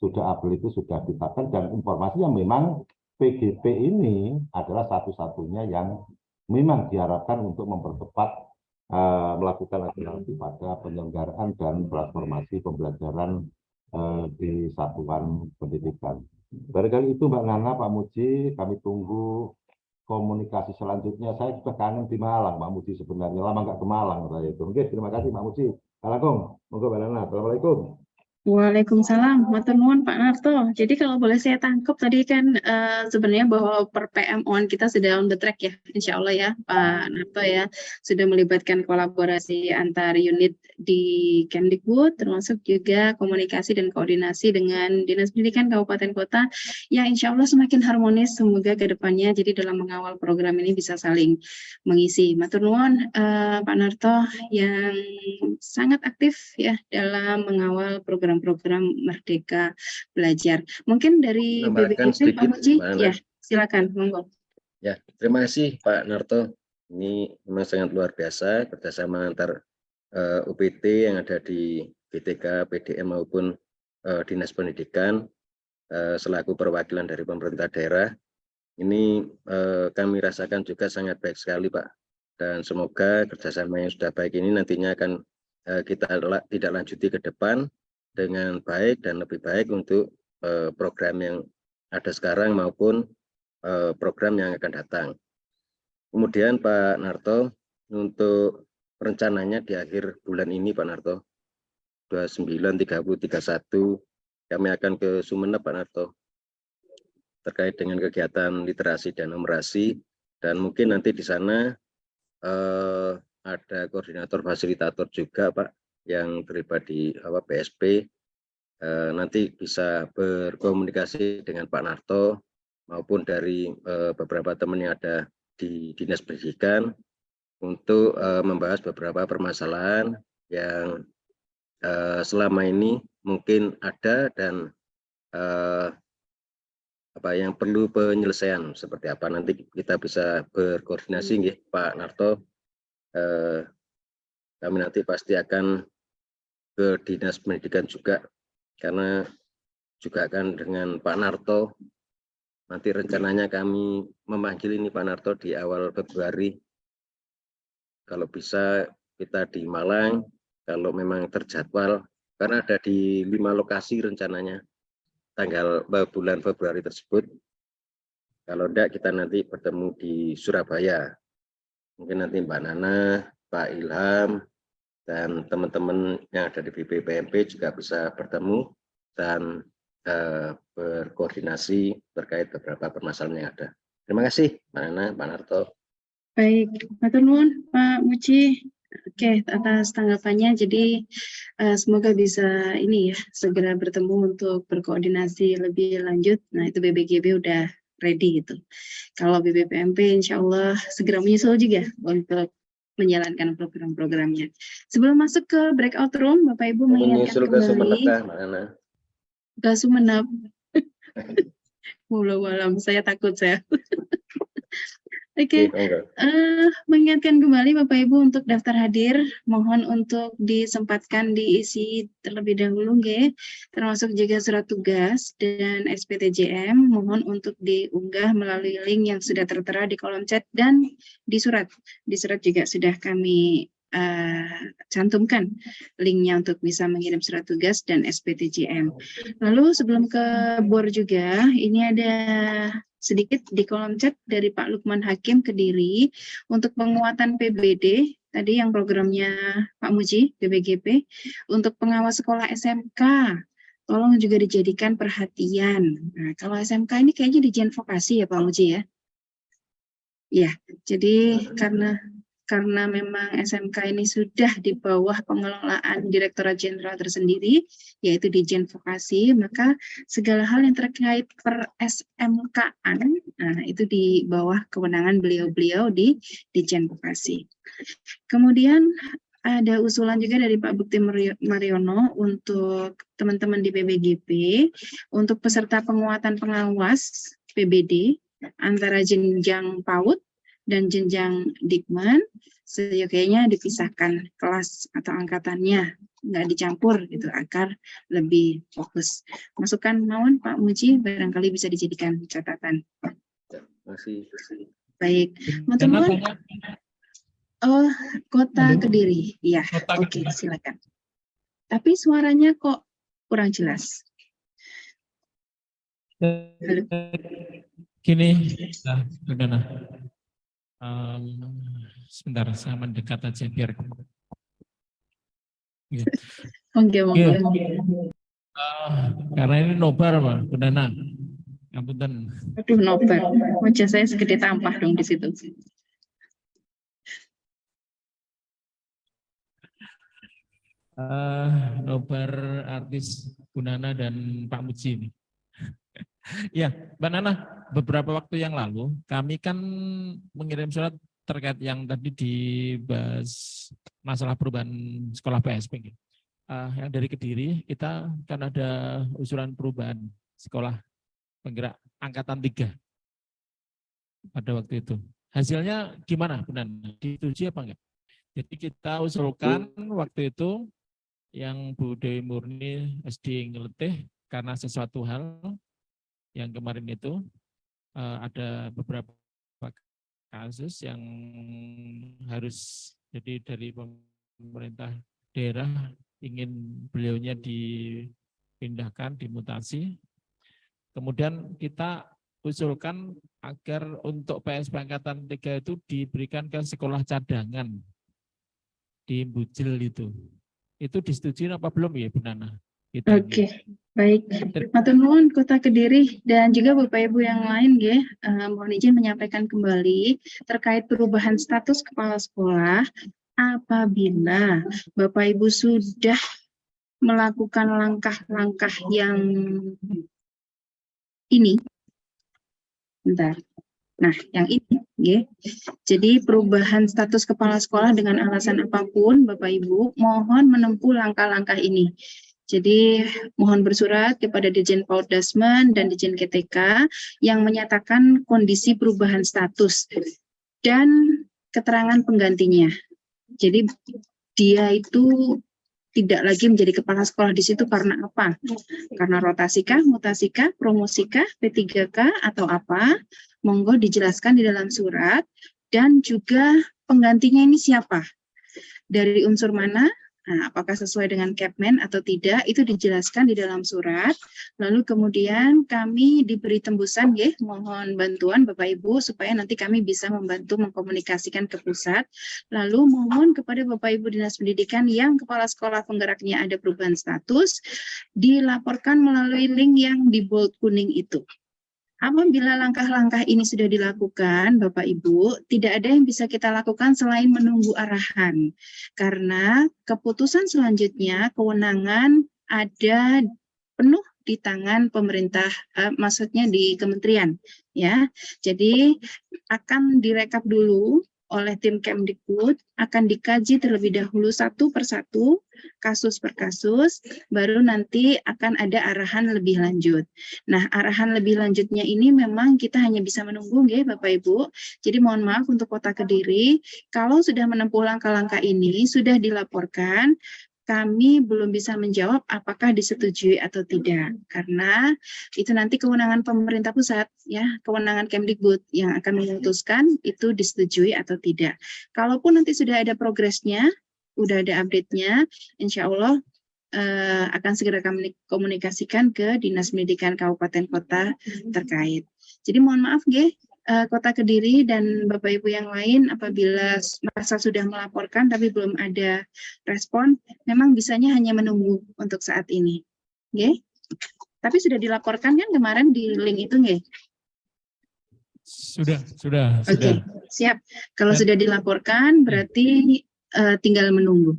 sudah April itu sudah ditetapkan, dan informasinya memang PGP ini adalah satu-satunya yang memang diharapkan untuk mempercepat melakukan akselerasi pada penyelenggaraan dan transformasi pembelajaran di satuan pendidikan. Barangkali itu Mbak Nana, Pak Muji, kami tunggu komunikasi selanjutnya. Saya juga kangen di Malang, Pak Muji, sebenarnya lama nggak ke Malang saya itu. Oke, terima kasih Pak Muji. Assalamualaikum. Monggo Mbak Nana. Assalamualaikum. Waalaikumsalam, matur nuwun Pak Narto. Jadi kalau boleh saya tangkap tadi kan sebenarnya bahwa per PMON kita sudah on the track ya, insya Allah ya Pak Narto ya, sudah melibatkan kolaborasi antar unit di Kemdikbud, termasuk juga komunikasi dan koordinasi dengan Dinas Pendidikan Kabupaten Kota yang insya Allah semakin harmonis semoga ke depannya. Jadi dalam mengawal program ini bisa saling mengisi. Matur nuwun Pak Narto yang sangat aktif ya dalam mengawal program Merdeka Belajar. Mungkin dari BBKP Pak Muji, ya silakan, monggo. Ya, terima kasih Pak Narto. Ini memang sangat luar biasa kerjasama antar UPT yang ada di BTK, PDM maupun Dinas Pendidikan selaku perwakilan dari pemerintah daerah. Ini kami rasakan juga sangat baik sekali Pak. Dan semoga kerjasama yang sudah baik ini nantinya akan kita tidak lanjuti ke depan dengan baik dan lebih baik untuk program yang ada sekarang maupun program yang akan datang. Kemudian Pak Narto, untuk rencananya di akhir bulan ini Pak Narto, 29, 30, 31, kami akan ke Sumeneb Pak Narto, terkait dengan kegiatan literasi dan numerasi, dan mungkin nanti di sana ada koordinator fasilitator juga Pak, yang terlibat di PSP, nanti bisa berkomunikasi dengan Pak Narto maupun dari beberapa teman yang ada di Dinas Pendidikan untuk membahas beberapa permasalahan yang selama ini mungkin ada dan yang perlu penyelesaian seperti apa. Nanti kita bisa berkoordinasi Pak Narto. Kami nanti pasti akan ke Dinas Pendidikan juga, karena juga akan dengan Pak Narto. Nanti rencananya kami memanggil ini Pak Narto di awal Februari. Kalau bisa kita di Malang, kalau memang terjadwal, karena ada di 5 lokasi rencananya tanggal bulan Februari tersebut. Kalau enggak, kita nanti bertemu di Surabaya. Mungkin nanti Mbak Nana, Pak Ilham, dan teman-teman yang ada di BPPMP juga bisa bertemu, dan berkoordinasi terkait beberapa permasalahan yang ada. Terima kasih, Mbak Nana, Pak Narto. Baik, matur nuwun Pak Muci. Oke, atas tanggapannya. Jadi semoga bisa ini ya segera bertemu untuk berkoordinasi lebih lanjut. Nah, itu BBGB udah ready gitu. Kalau BBPMP insya Allah segera menyusul juga untuk menjalankan program-programnya. Sebelum masuk ke breakout room, Bapak Ibu mengingatkan Menyusul ke Sumeneb, kembali. Mbak Nana. Ke Sumeneb. Walau saya takut saya. Oke, mengingatkan kembali Bapak Ibu untuk daftar hadir, mohon untuk disempatkan diisi terlebih dahulu, termasuk juga surat tugas dan SPTJM, mohon untuk diunggah melalui link yang sudah tertera di kolom chat dan di surat. Di surat juga sudah kami cantumkan linknya untuk bisa mengirim surat tugas dan SPTJM. Lalu sebelum ke BOR juga, ini ada sedikit di kolom chat dari Pak Lukman Hakim Kediri untuk penguatan PBD tadi yang programnya Pak Muji BBGP untuk pengawas sekolah SMK, tolong juga dijadikan perhatian. Nah, kalau SMK ini kayaknya di Jen Vokasi ya Pak Muji ya. Ya, jadi karena memang SMK ini sudah di bawah pengelolaan Direktorat Jenderal tersendiri, yaitu di Jen Vokasi, maka segala hal yang terkait per SMK-an, nah, itu di bawah kewenangan beliau-beliau di Jen Vokasi. Kemudian ada usulan juga dari Pak Bukti Mariono untuk teman-teman di PBGP, untuk peserta penguatan pengawas PBD antara jenjang PAUD dan jenjang Dikmen, seyogyanya dipisahkan kelas atau angkatannya, nggak dicampur gitu agar lebih fokus. Masukan mawon Pak Muji barangkali bisa dijadikan catatan. Masih. Baik, teman-teman. Oh, Kota Kediri, ya. Oke, silakan. Tapi suaranya kok kurang jelas. Halo. Gini, udah. Sebentar, saya mendekat aja biar. Karena ini nobar, Pak, Bundana. Ngapunten. Aduh, nobar. Wajah saya segede tampah dong di situ. Nobar artis Bundana dan Pak Muji ini. Ya, Mbak Nana, beberapa waktu yang lalu kami kan mengirim surat terkait yang tadi dibahas masalah perubahan sekolah PSP. Yang dari Kediri kita kan ada usulan perubahan sekolah penggerak angkatan 3 pada waktu itu. Hasilnya gimana, benar? Disetujui apa enggak? Jadi kita usulkan waktu itu yang Bu Dewi Murni SD Ngeletih karena sesuatu hal yang kemarin itu ada beberapa kasus yang harus jadi dari pemerintah daerah ingin beliaunya dipindahkan, dimutasi. Kemudian kita usulkan agar untuk PSP Angkatan 3 itu diberikan ke sekolah cadangan di Bujel itu. Itu disetujui apa belum ya Bu Nana? Oke, baik. Matur nuwun Kota Kediri dan juga Bapak Ibu yang lain mohon izin menyampaikan kembali terkait perubahan status kepala sekolah apabila Bapak Ibu sudah melakukan langkah-langkah yang ini. Bentar. Nah, yang ini, jadi perubahan status kepala sekolah dengan alasan apapun, Bapak Ibu, mohon menempuh langkah-langkah ini. Jadi mohon bersurat kepada Dirjen PAUD Dasmen dan Dirjen KTK yang menyatakan kondisi perubahan status dan keterangan penggantinya. Jadi dia itu tidak lagi menjadi kepala sekolah di situ karena apa? Karena rotasikah, mutasikah, promosikah, P3K atau apa? Monggo dijelaskan di dalam surat dan juga penggantinya ini siapa? Dari unsur mana? Nah, apakah sesuai dengan Kepmen atau tidak, itu dijelaskan di dalam surat. Lalu kemudian kami diberi tembusan, ya, mohon bantuan Bapak Ibu, supaya nanti kami bisa membantu mengkomunikasikan ke pusat. Lalu mohon kepada Bapak Ibu Dinas Pendidikan yang kepala sekolah penggeraknya ada perubahan status, dilaporkan melalui link yang di bold kuning itu. Apabila langkah-langkah ini sudah dilakukan, Bapak Ibu, tidak ada yang bisa kita lakukan selain menunggu arahan. Karena keputusan selanjutnya, kewenangan ada penuh di tangan pemerintah, maksudnya di kementerian. Ya, jadi akan direkap dulu oleh tim Kemdikbud, akan dikaji terlebih dahulu satu persatu, kasus per kasus, baru nanti akan ada arahan lebih lanjut. Nah, arahan lebih lanjutnya ini memang kita hanya bisa menunggu, ya Bapak Ibu. Jadi mohon maaf untuk Kota Kediri, kalau sudah menempuh langkah-langkah ini, sudah dilaporkan, kami belum bisa menjawab apakah disetujui atau tidak, karena itu nanti kewenangan pemerintah pusat, ya, kewenangan Kemdikbud yang akan memutuskan itu disetujui atau tidak. Kalaupun nanti sudah ada progresnya, udah ada update-nya, insya Allah akan segera kami komunikasikan ke Dinas Pendidikan Kabupaten Kota terkait. Jadi mohon maaf, Kota Kediri dan Bapak Ibu yang lain apabila merasa sudah melaporkan tapi belum ada respon, memang bisanya hanya menunggu untuk saat ini. Tapi sudah dilaporkan kan kemarin di link itu, Sudah. Oke, siap. Kalau sudah dilaporkan berarti tinggal menunggu.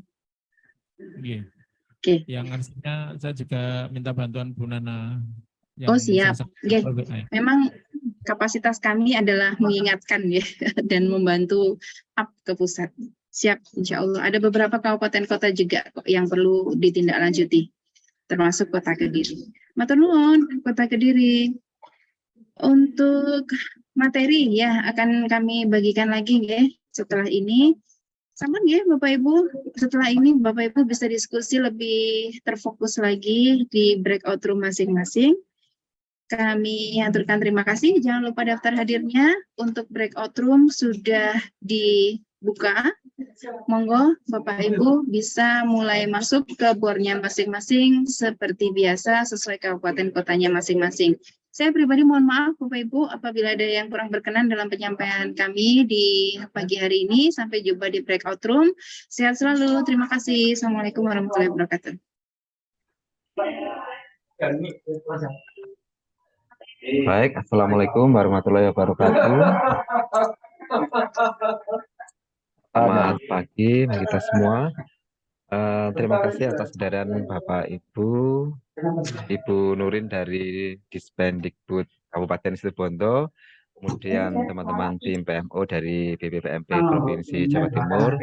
Oke. Yang artinya saya juga minta bantuan Bu Nana. Oh siap, memang kapasitas kami adalah mengingatkan, ya, dan membantu up ke pusat. Siap, insya Allah. Ada beberapa kabupaten kota juga yang perlu ditindaklanjuti, termasuk Kota Kediri. Matur nuwun, Kota Kediri. Untuk materi, ya, akan kami bagikan lagi, ya, setelah ini. Sama, ya, Bapak Ibu, setelah ini Bapak Ibu bisa diskusi lebih terfokus lagi di breakout room masing-masing. Kami aturkan terima kasih. Jangan lupa daftar hadirnya untuk breakout room sudah dibuka. Monggo Bapak Ibu bisa mulai masuk ke bornya masing-masing seperti biasa sesuai kabupaten kotanya masing-masing. Saya pribadi mohon maaf Bapak Ibu apabila ada yang kurang berkenan dalam penyampaian kami di pagi hari ini. Sampai jumpa di breakout room. Sehat selalu. Terima kasih. Assalamualaikum warahmatullahi wabarakatuh. Baik, Assalamualaikum warahmatullahi wabarakatuh. Selamat pagi kita semua. Terima kasih atas kehadiran Bapak Ibu Nurin dari Dispendikbud Kabupaten Situbondo, kemudian teman-teman tim PMO dari BPPMP Provinsi Jawa Timur,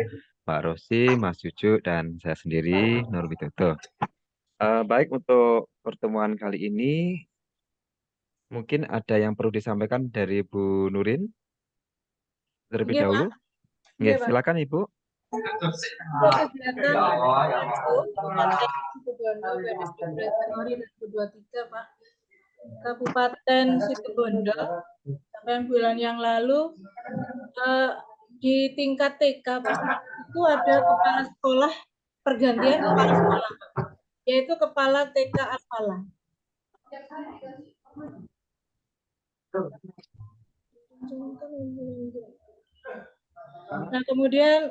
Pak Rosi, Mas Jujuk, dan saya sendiri, Nur Widodo. Baik, untuk pertemuan kali ini, mungkin ada yang perlu disampaikan dari Bu Nurin terlebih dahulu. Ya, silakan Ibu. Kabupaten Situbondo sampai bulan yang lalu di tingkat TK itu ada kepala sekolah pergantian kepala sekolah, yaitu kepala TK Apalah. Nah, kemudian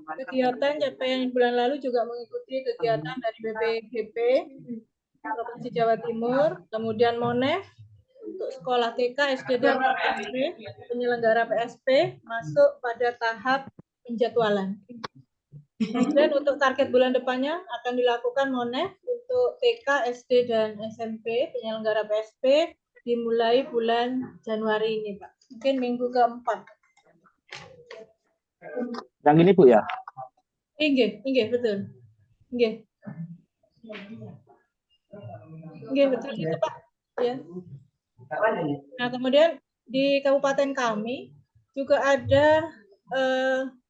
kegiatan capaian bulan lalu juga mengikuti kegiatan dari BPGP Provinsi Jawa Timur, kemudian MONEF untuk sekolah TK, SD, dan SMP, penyelenggara PSP masuk pada tahap penjadwalan. Kemudian untuk target bulan depannya akan dilakukan MONEF untuk TK, SD, dan SMP, penyelenggara PSP dimulai bulan Januari ini, Pak. Mungkin minggu keempat. Yang ini Bu ya? Inggih, betul. Inggih, betul itu Pak. Ya. Nah, kemudian di kabupaten kami juga ada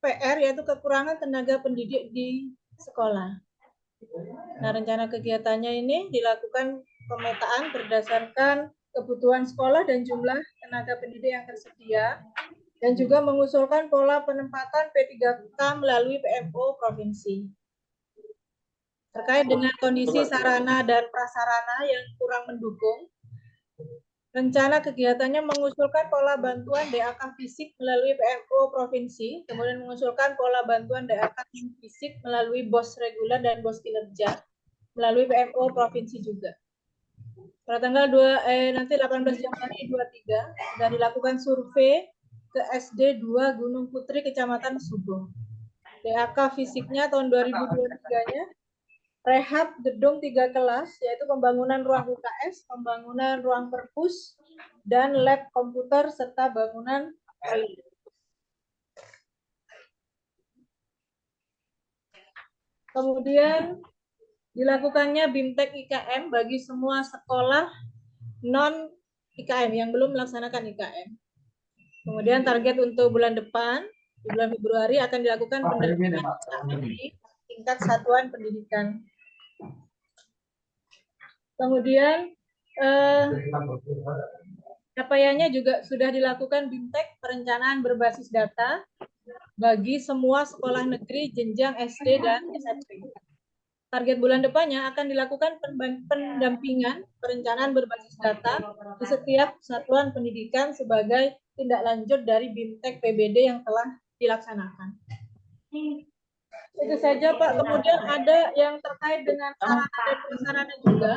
PR, yaitu kekurangan tenaga pendidik di sekolah. Nah, rencana kegiatannya ini dilakukan pemetaan berdasarkan kebutuhan sekolah dan jumlah tenaga pendidik yang tersedia. dan juga mengusulkan pola penempatan P3K melalui PMO provinsi. Terkait dengan kondisi sarana dan prasarana yang kurang mendukung, rencana kegiatannya mengusulkan pola bantuan DAK fisik melalui PMO provinsi, kemudian mengusulkan pola bantuan DAK fisik melalui BOS reguler dan BOS kinerja melalui PMO provinsi juga. Pada tanggal 18 Januari 23 sudah dilakukan survei ke SD 2 Gunung Putri Kecamatan Sugong. DAK fisiknya tahun 2023-nya rehab gedung 3 kelas, yaitu pembangunan ruang UKS, pembangunan ruang perpus, dan lab komputer, serta bangunan toilet. Kemudian dilakukannya BIMTEK IKM bagi semua sekolah non-IKM yang belum melaksanakan IKM. Kemudian target untuk bulan depan, di bulan Februari akan dilakukan pendampingan di tingkat satuan pendidikan. Kemudian capaiannya juga sudah dilakukan BIMTEK perencanaan berbasis data bagi semua sekolah negeri jenjang SD dan SMP. Target bulan depannya akan dilakukan pendampingan perencanaan berbasis data di setiap satuan pendidikan sebagai tindak lanjut dari BIMTEK PBD yang telah dilaksanakan. Itu saja Pak. Kemudian ada yang terkait dengan sarana dan prasarana juga.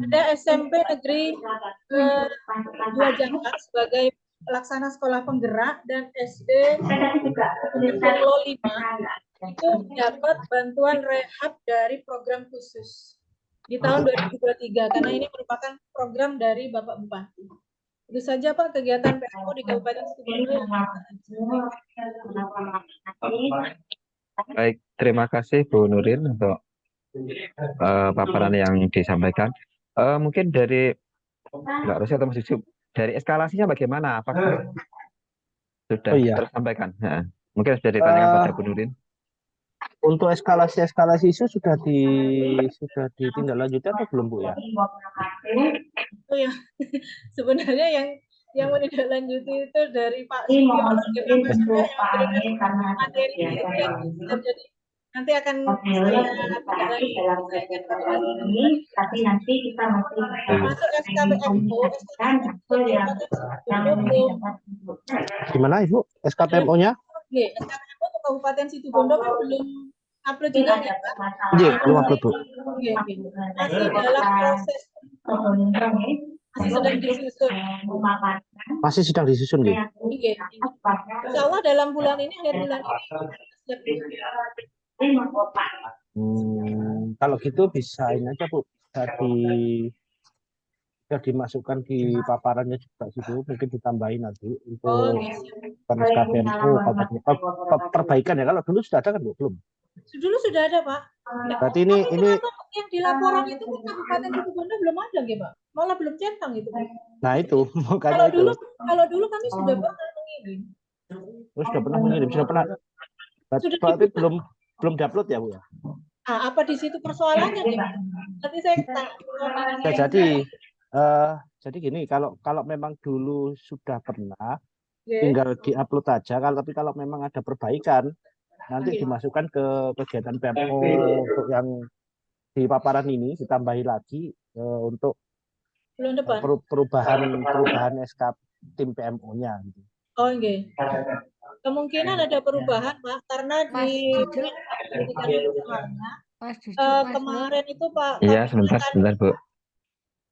Ada SMP Negeri 2 Jangkar sebagai pelaksana sekolah penggerak dan SD Negeri 5 itu dapat bantuan rehab dari program khusus di tahun 2023 karena ini merupakan program dari Bapak Bupati. Itu saja Pak kegiatan PMO di Kabupaten Situbondo. Baik, terima kasih Bu Nurin untuk paparan yang disampaikan. Mungkin dari Mbak Rosi atau Mas Yusuf, dari eskalasinya bagaimana? Apakah sudah tersampaikan? Mungkin sudah ditanyakan pada Bu Nurin. Untuk eskalasi isu sudah ditindaklanjuti atau belum Bu ya? Oh ya, sebenarnya yang menindaklanjuti itu dari Pak Sugiono yang memberikan materi itu jadi nanti akan tapi nanti kita masih masuk SKPMO Gimana Ibu SKPMO-nya? SKPMO ke Kabupaten Situbondo kan belum upload juga ya Pak? Iya, belum upload Bu. Masih dalam proses, masih sedang disusun. Masih sedang disusun gitu. Insya Allah dalam bulan ini, akhir bulan ini. Kalau gitu bisa ini aja Bu, bisa dimasukkan di paparannya juga situ, mungkin ditambahin nanti untuk SKPMO perbaikan ya. Kalau dulu sudah ada kan Bu? Belum? Dulu sudah ada Pak. Berarti ini yang di laporan itu kan Kabupaten Situbondo belum ada ya Pak, malah belum centang itu. Nah itu makanya kalau dulu kami sudah pernah mengirim. Sudah pernah mengirim, berarti belum diupload ya Bu ya? Apa di situ persoalannya nih? Nanti saya jadi gini, kalau memang dulu sudah pernah, tinggal diupload aja. Kalau memang ada perbaikan, nanti dimasukkan ke kegiatan PMO untuk yang di paparan ini, ditambahi lagi untuk perubahan SK tim PMO-nya. Oh enggak. Kemungkinan ada perubahan Pak, karena di kemarin itu Pak. Iya, sebentar Bu.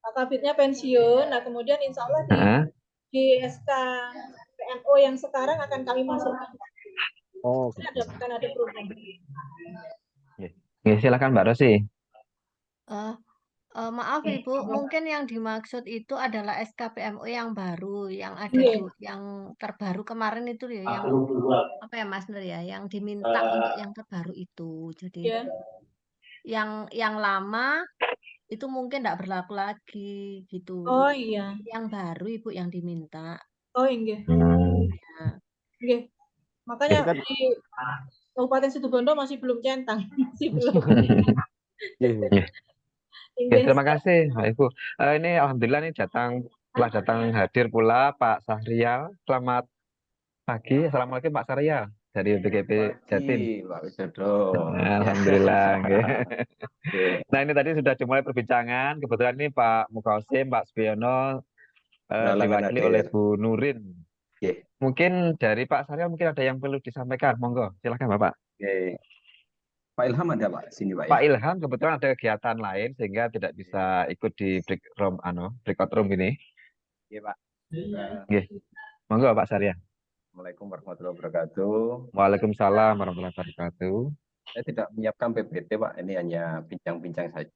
Pak Kabitnya pensiun, nah kemudian insya Allah di SK PMO yang sekarang akan kami masukkan. Akan ada perubahan. Ya, silakan Mbak Rosi. Maaf Ibu, mungkin yang dimaksud itu adalah SKPMO yang baru, yang ada yang terbaru kemarin itu ya, yang apa ya Mas Nur ya, yang diminta untuk yang terbaru itu. Jadi yang lama itu mungkin tidak berlaku lagi gitu. Oh iya. Yang baru Ibu yang diminta. Oh iya. Ya. Makanya di Kabupaten Situbondo masih belum centang, masih belum. Ya, terima kasih Ibu. Ini alhamdulillah nih datang telah datang hadir pula Pak Sahrial. Selamat pagi. Assalamualaikum Pak Sahrial dari BPKP Jatim. Pak Widodo. Alhamdulillah. Nah ini tadi sudah dimulai perbincangan. Kebetulan ini Pak Mukausim, Pak Subiono diwakili oleh Bu Nurin. Mungkin dari Pak Sahrial mungkin ada yang perlu disampaikan. Monggo, silakan Bapak. Pak Ilham ada Pak sini Pak. Pak Ilham kebetulan ada kegiatan lain sehingga tidak bisa ikut di breakout room ini. Iya Pak. Monggo Pak Sahrial. Assalamualaikum warahmatullahi wabarakatuh. Waalaikumsalam warahmatullahi wabarakatuh. Saya tidak menyiapkan PPT Pak, ini hanya bincang-bincang saja.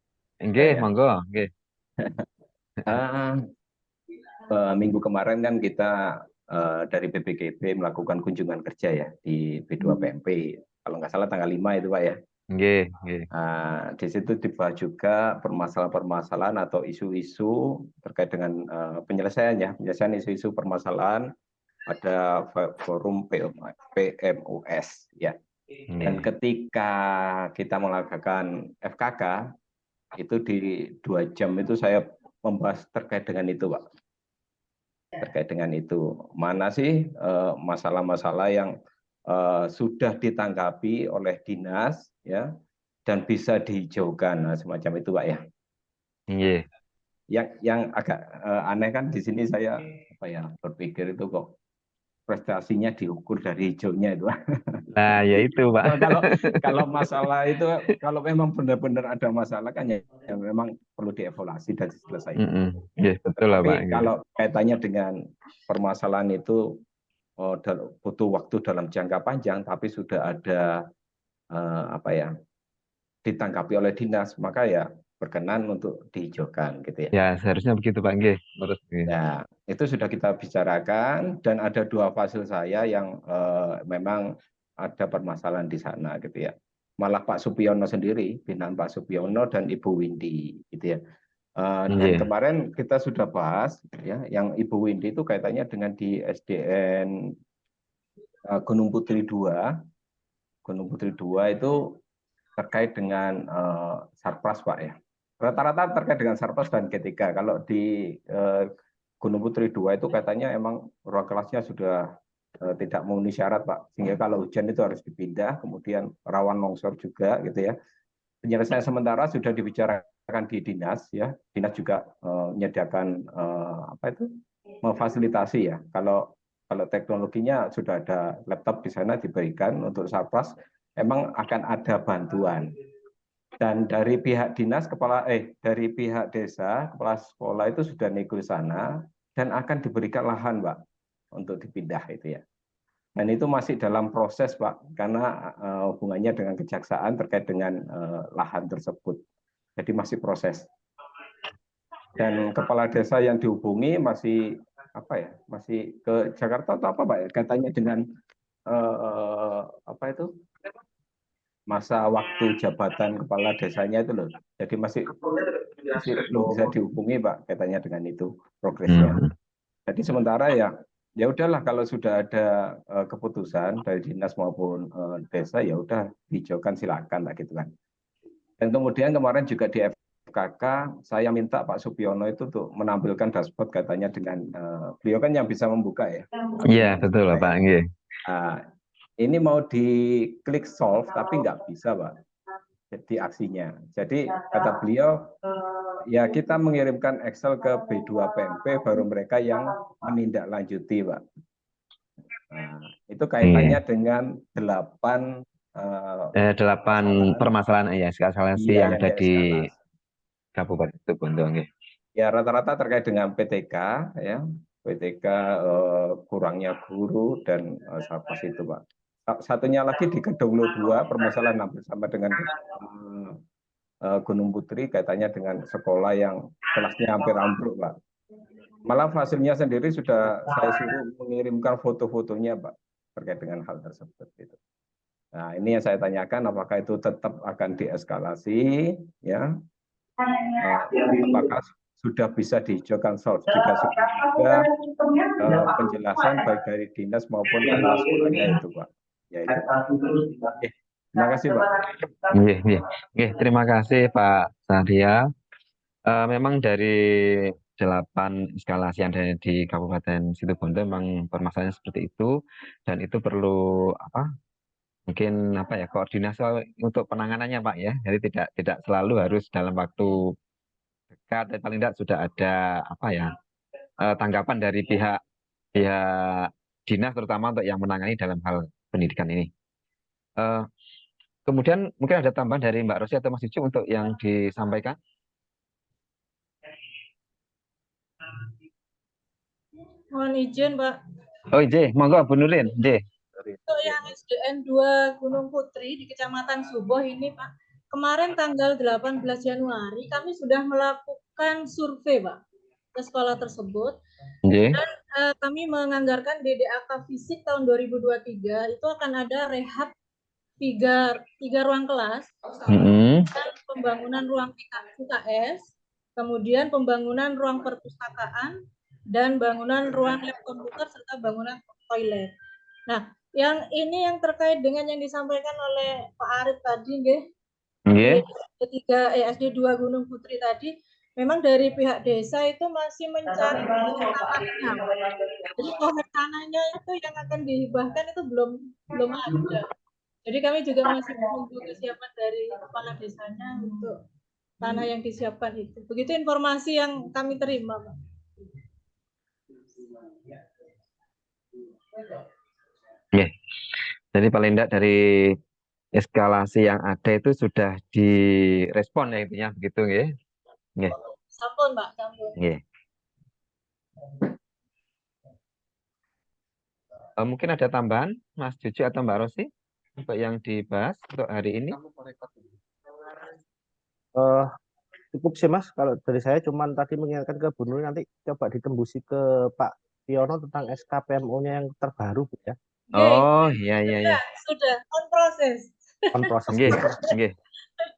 Monggo. Minggu kemarin kan kita dari BPKB melakukan kunjungan kerja ya di B2PMP. Kalau nggak salah tanggal 5 itu Pak ya. Di situ dibahas juga permasalahan-permasalahan atau isu-isu terkait dengan penyelesaian isu-isu permasalahan pada forum PMUS ya. Dan ketika kita melakukan FKK itu di 2 jam itu saya membahas terkait dengan itu Pak. Terkait dengan itu, mana sih masalah-masalah yang sudah ditanggapi oleh dinas ya dan bisa dihijaukan, semacam itu Pak ya. Yang agak aneh kan di sini saya berpikir itu kok prestasinya diukur dari hijaunya itu. Nah, ya itu Pak. Kalau masalah itu kalau memang benar-benar ada masalah kan ya memang perlu dievaluasi dan diselesaikan. Betul lah Pak. Kalau kaitannya dengan permasalahan itu butuh waktu dalam jangka panjang, tapi sudah ada ditanggapi oleh dinas, maka ya berkenan untuk dihijaukan gitu ya. Ya seharusnya begitu Pak. Ya itu sudah kita bicarakan dan ada 2 fasil saya yang memang ada permasalahan di sana gitu ya. Malah Pak Supiono sendiri, binaan Pak Supiono dan Ibu Windy gitu ya. Dan kemarin kita sudah bahas ya, yang Ibu Windy itu kaitannya dengan di SDN Gunung Putri 2. Gunung Putri 2 itu terkait dengan Sarpras Pak ya. Rata-rata terkait dengan Sarpras dan G3. Kalau di Gunung Putri 2 itu katanya emang ruang kelasnya sudah tidak memenuhi syarat Pak. Sehingga kalau hujan itu harus dipindah, kemudian rawan longsor juga gitu ya. Penyelesaian sementara sudah dibicarakan di dinas ya. Dinas juga menyediakan memfasilitasi ya. Kalau teknologinya sudah ada laptop di sana diberikan untuk Sarpras, emang akan ada bantuan. Dan dari pihak dinas dari pihak desa, kepala sekolah itu sudah nego sana dan akan diberikan lahan Pak untuk dipindah itu ya. Dan itu masih dalam proses Pak, karena hubungannya dengan kejaksaan terkait dengan lahan tersebut. Jadi masih proses. Dan kepala desa yang dihubungi masih masih ke Jakarta atau apa Pak? Katanya dengan masa waktu jabatan kepala desanya itu loh. Jadi masih belum bisa dihubungi Pak, katanya dengan itu progresnya. Jadi sementara ya udahlah, kalau sudah ada keputusan dari dinas maupun desa ya udah hijaukan, silakan lah gitu kan. Dan kemudian kemarin juga di FKK saya minta Pak Supiono itu untuk menampilkan dashboard katanya dengan beliau kan yang bisa membuka ya. Iya betul Pak. Ini mau diklik solve tapi nggak bisa Pak. Jadi aksinya. Jadi kata beliau ya kita mengirimkan Excel ke B2PMP baru mereka yang menindaklanjuti Pak. Itu kaitannya dengan 8 permasalahan ya eskalasi yang ada di Kabupaten Situbondo. Ya rata-rata terkait dengan PTK ya. PTK kurangnya guru dan Sarpras itu Pak. Satunya lagi di Kedunglo 2 permasalahan hampir sama dengan Gunung Putri, kaitannya dengan sekolah yang kelasnya hampir ambruk Pak. Malah fasilnya sendiri sudah saya suruh mengirimkan foto-fotonya Pak terkait dengan hal tersebut gitu. Nah ini yang saya tanyakan, apakah itu tetap akan dieskalasi ya? Apakah sudah bisa dihijaukan solve jika sudah ada penjelasan baik dari dinas maupun kepala sekolahnya itu Pak. Ya itu. Terima kasih Pak. Terima kasih Pak Sahrial. Memang dari 8 eskalasi yang ada di Kabupaten Situbondo memang permasalahannya seperti itu, dan itu perlu mungkin koordinasi untuk penanganannya Pak ya. Jadi tidak selalu harus dalam waktu dekat, tapi paling tidak sudah ada tanggapan dari pihak dinas terutama untuk yang menangani dalam hal pendidikan ini. Kemudian mungkin ada tambahan dari Mbak Rosi atau Mas Cucu untuk yang disampaikan. Mohon izin, Pak. Oh, J, monggo Bu Nurin, J. Untuk yang SDN 2 Gunung Putri di Kecamatan Suboh ini, Pak, kemarin tanggal 18 Januari kami sudah melakukan survei, Pak, ke sekolah tersebut. J. Dan kami menganggarkan DDAK fisik tahun 2023 itu akan ada rehab tiga ruang kelas, dan pembangunan ruang UKS, kemudian pembangunan ruang perpustakaan, dan bangunan ruang lab komputer serta bangunan toilet. Nah, yang ini yang terkait dengan yang disampaikan oleh Pak Arif tadi, SD 2 Gunung Putri tadi, memang dari pihak desa itu masih mencari tanahnya. Jadi pohon tanahnya itu yang akan dihibahkan itu belum ada. Jadi kami juga masih menunggu kesiapan dari kepala desanya untuk tanah yang disiapkan itu. Begitu informasi yang kami terima, Pak. Jadi paling tidak dari eskalasi yang ada itu sudah direspon ya intinya begitu nggih. Nggih. Sampun, Pak, sampun. Nggih. Mungkin ada tambahan Mas Cucu atau Mbak Rosi untuk yang dibahas untuk hari ini? Cukup sih Mas, kalau dari saya cuman tadi mengingatkan ke Bu Nur nanti coba ditembusi ke Pak Tiono tentang SKPMO-nya yang terbaru ya. Oh, iya. Sudah on proses. On proses. Nggih.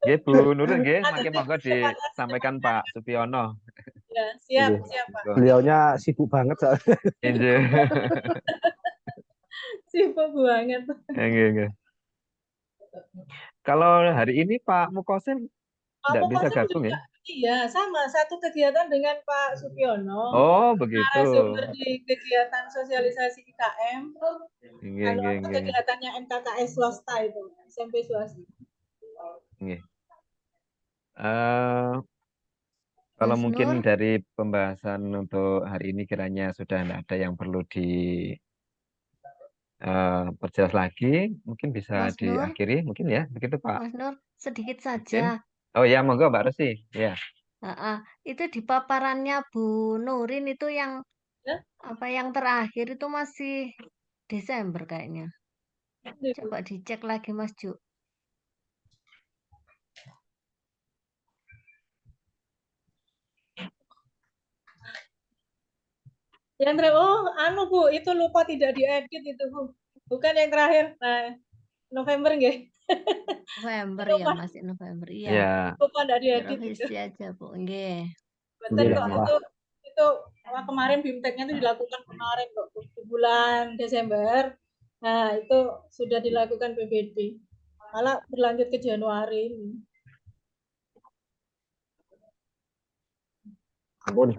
Nggih, Bu Nurul nggih, makin monggo disampaikan Pak Supiono. Ya, siap Pak. Beliaunya sibuk banget soalnya. Sibuk banget. Nggih. Kalau hari ini Pak Mukosim tidak bisa gabung ya? Iya, sama satu kegiatan dengan Pak Supiono. Oh, begitu. Narasumber di kegiatan sosialisasi IKM. Nggih. Kegiatannya MKKS swasta itu, SMP swasta. Nggih. Kalau mungkin dari pembahasan untuk hari ini kiranya sudah tidak ada yang perlu perjelas lagi, mungkin bisa diakhiri mungkin ya, begitu Pak. Mas Nur, sedikit saja. Oh ya, monggo Mbak Rosi. Ya. Itu di paparannya Bu Nurin itu yang yang terakhir itu masih Desember kayaknya. Coba dicek lagi Mas Ju. Yang Bu, itu lupa tidak diedit itu Bu. Bukan yang terakhir. Nah, November nggih. November ya, masih November. Iya. Lupa tidak diedit. Revisi aja Bu, nggih. Betul kok, itu kemarin BIMTEK-nya itu dilakukan kemarin kok di bulan Desember. Nah, itu sudah dilakukan PBD. Malah berlanjut ke Januari ini. Ampun.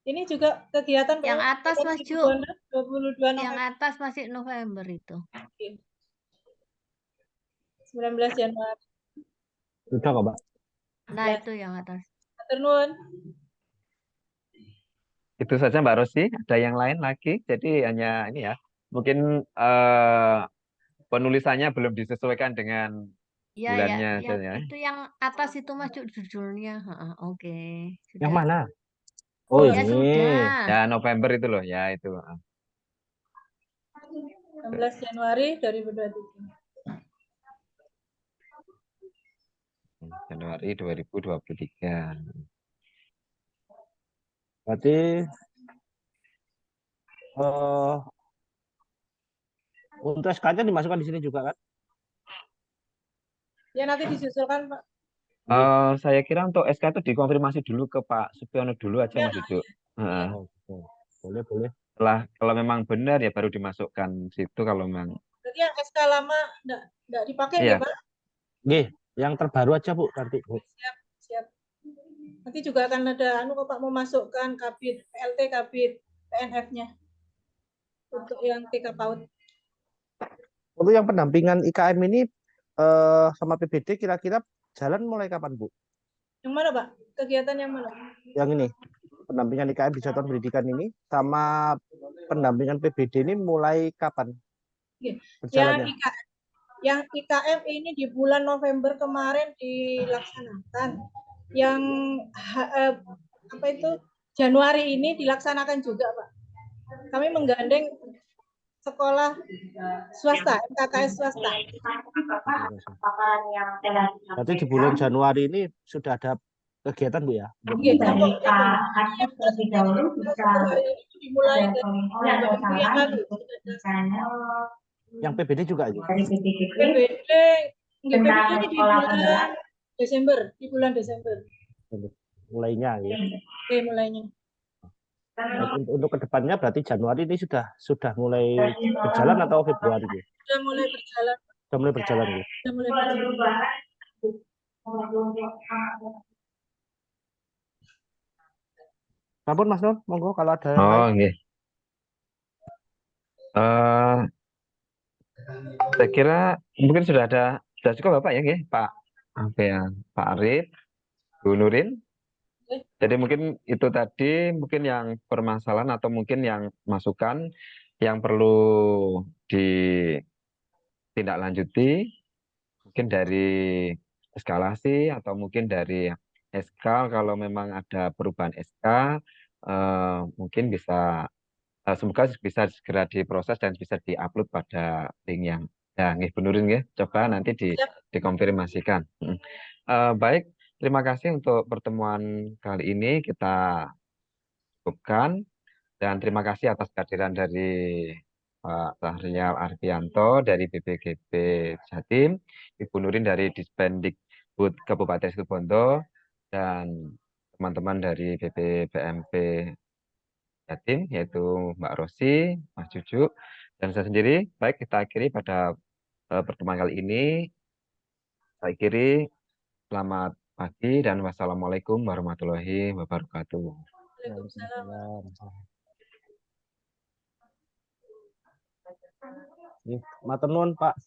Ini juga kegiatan yang atas Mas Ju. 22 November. Yang atas masih November itu. 19 Januari. Sudah kok, Mbak. Nah, itu yang atas. Turun. Itu saja Mbak Rosi, ada yang lain lagi. Jadi hanya ini ya. Mungkin penulisannya belum disesuaikan dengan bulannya. Itu yang atas itu Mas Ju judulnya. Oke. Yang mana? Oh ya, ini. Sudah. Ya, November itu loh, ya itu. 16 Januari 2023. Januari 2023. Berarti untuk SK-nya dimasukkan di sini juga kan? Ya nanti disusulkan Pak. Saya kira untuk SK itu dikonfirmasi dulu ke Pak Supiono dulu aja Mas Dudu. Boleh. Kalau memang benar ya baru dimasukkan situ kalau memang. Berarti yang SK lama enggak dipakai ya Pak? Nggih, yang terbaru aja Bu nanti Bu. Siap. Nanti juga akan ada kok Pak memasukkan kabit PLT, kabit PNF-nya untuk yang TK PAUD. Untuk yang pendampingan IKM ini sama PBD kira-kira jalan mulai kapan, Bu? Yang mana, Pak? Kegiatan yang mana? Yang ini, pendampingan IKM di satuan pendidikan ini sama pendampingan PBD ini mulai kapan berjalannya? Yang IKM ini di bulan November kemarin dilaksanakan. Yang Januari ini dilaksanakan juga, Pak. Kami menggandeng sekolah swasta, MKKS swasta. Berarti di bulan Januari ini sudah ada kegiatan, Bu, ya? Terlebih dahulu bisa dimulai dari yang lalu. Yang PBD juga aja? PBD ini di bulan Desember, Mulainya ya. Oke, mulainya. Untuk kedepannya berarti Januari ini sudah mulai berjalan atau Februari? Sudah mulai berjalan. Sudah mulai berjalan ya. Sudah mulai berjalan. Ampun Mas Nur, monggo kalau ada. Oh, nggih. Saya kira mungkin sudah cukup Bapak ya, nggih, Pak Arif, Bu Nurin. Jadi mungkin itu tadi mungkin yang permasalahan atau mungkin yang masukan yang perlu ditindaklanjuti mungkin dari eskalasi atau mungkin dari SK kalau memang ada perubahan SK mungkin bisa semoga bisa segera diproses dan bisa diupload pada link yang nggih Bu Nurin nggih, coba nanti dikonfirmasikan. Baik, terima kasih untuk pertemuan kali ini kita cukupkan dan terima kasih atas kehadiran dari Pak Syahrial Arfianto dari BPGB Jatim, Ibu Nurin dari Dispendikbud Kabupaten Situbondo dan teman-teman dari BPBMP Jatim yaitu Mbak Rosi, Mas Cucu, dan saya sendiri. Baik, kita akhiri pada pertemuan kali ini. Saya akhiri, selamat pagi dan wassalamualaikum warahmatullahi wabarakatuh. Waalaikumsalam. Matur nuwun Pak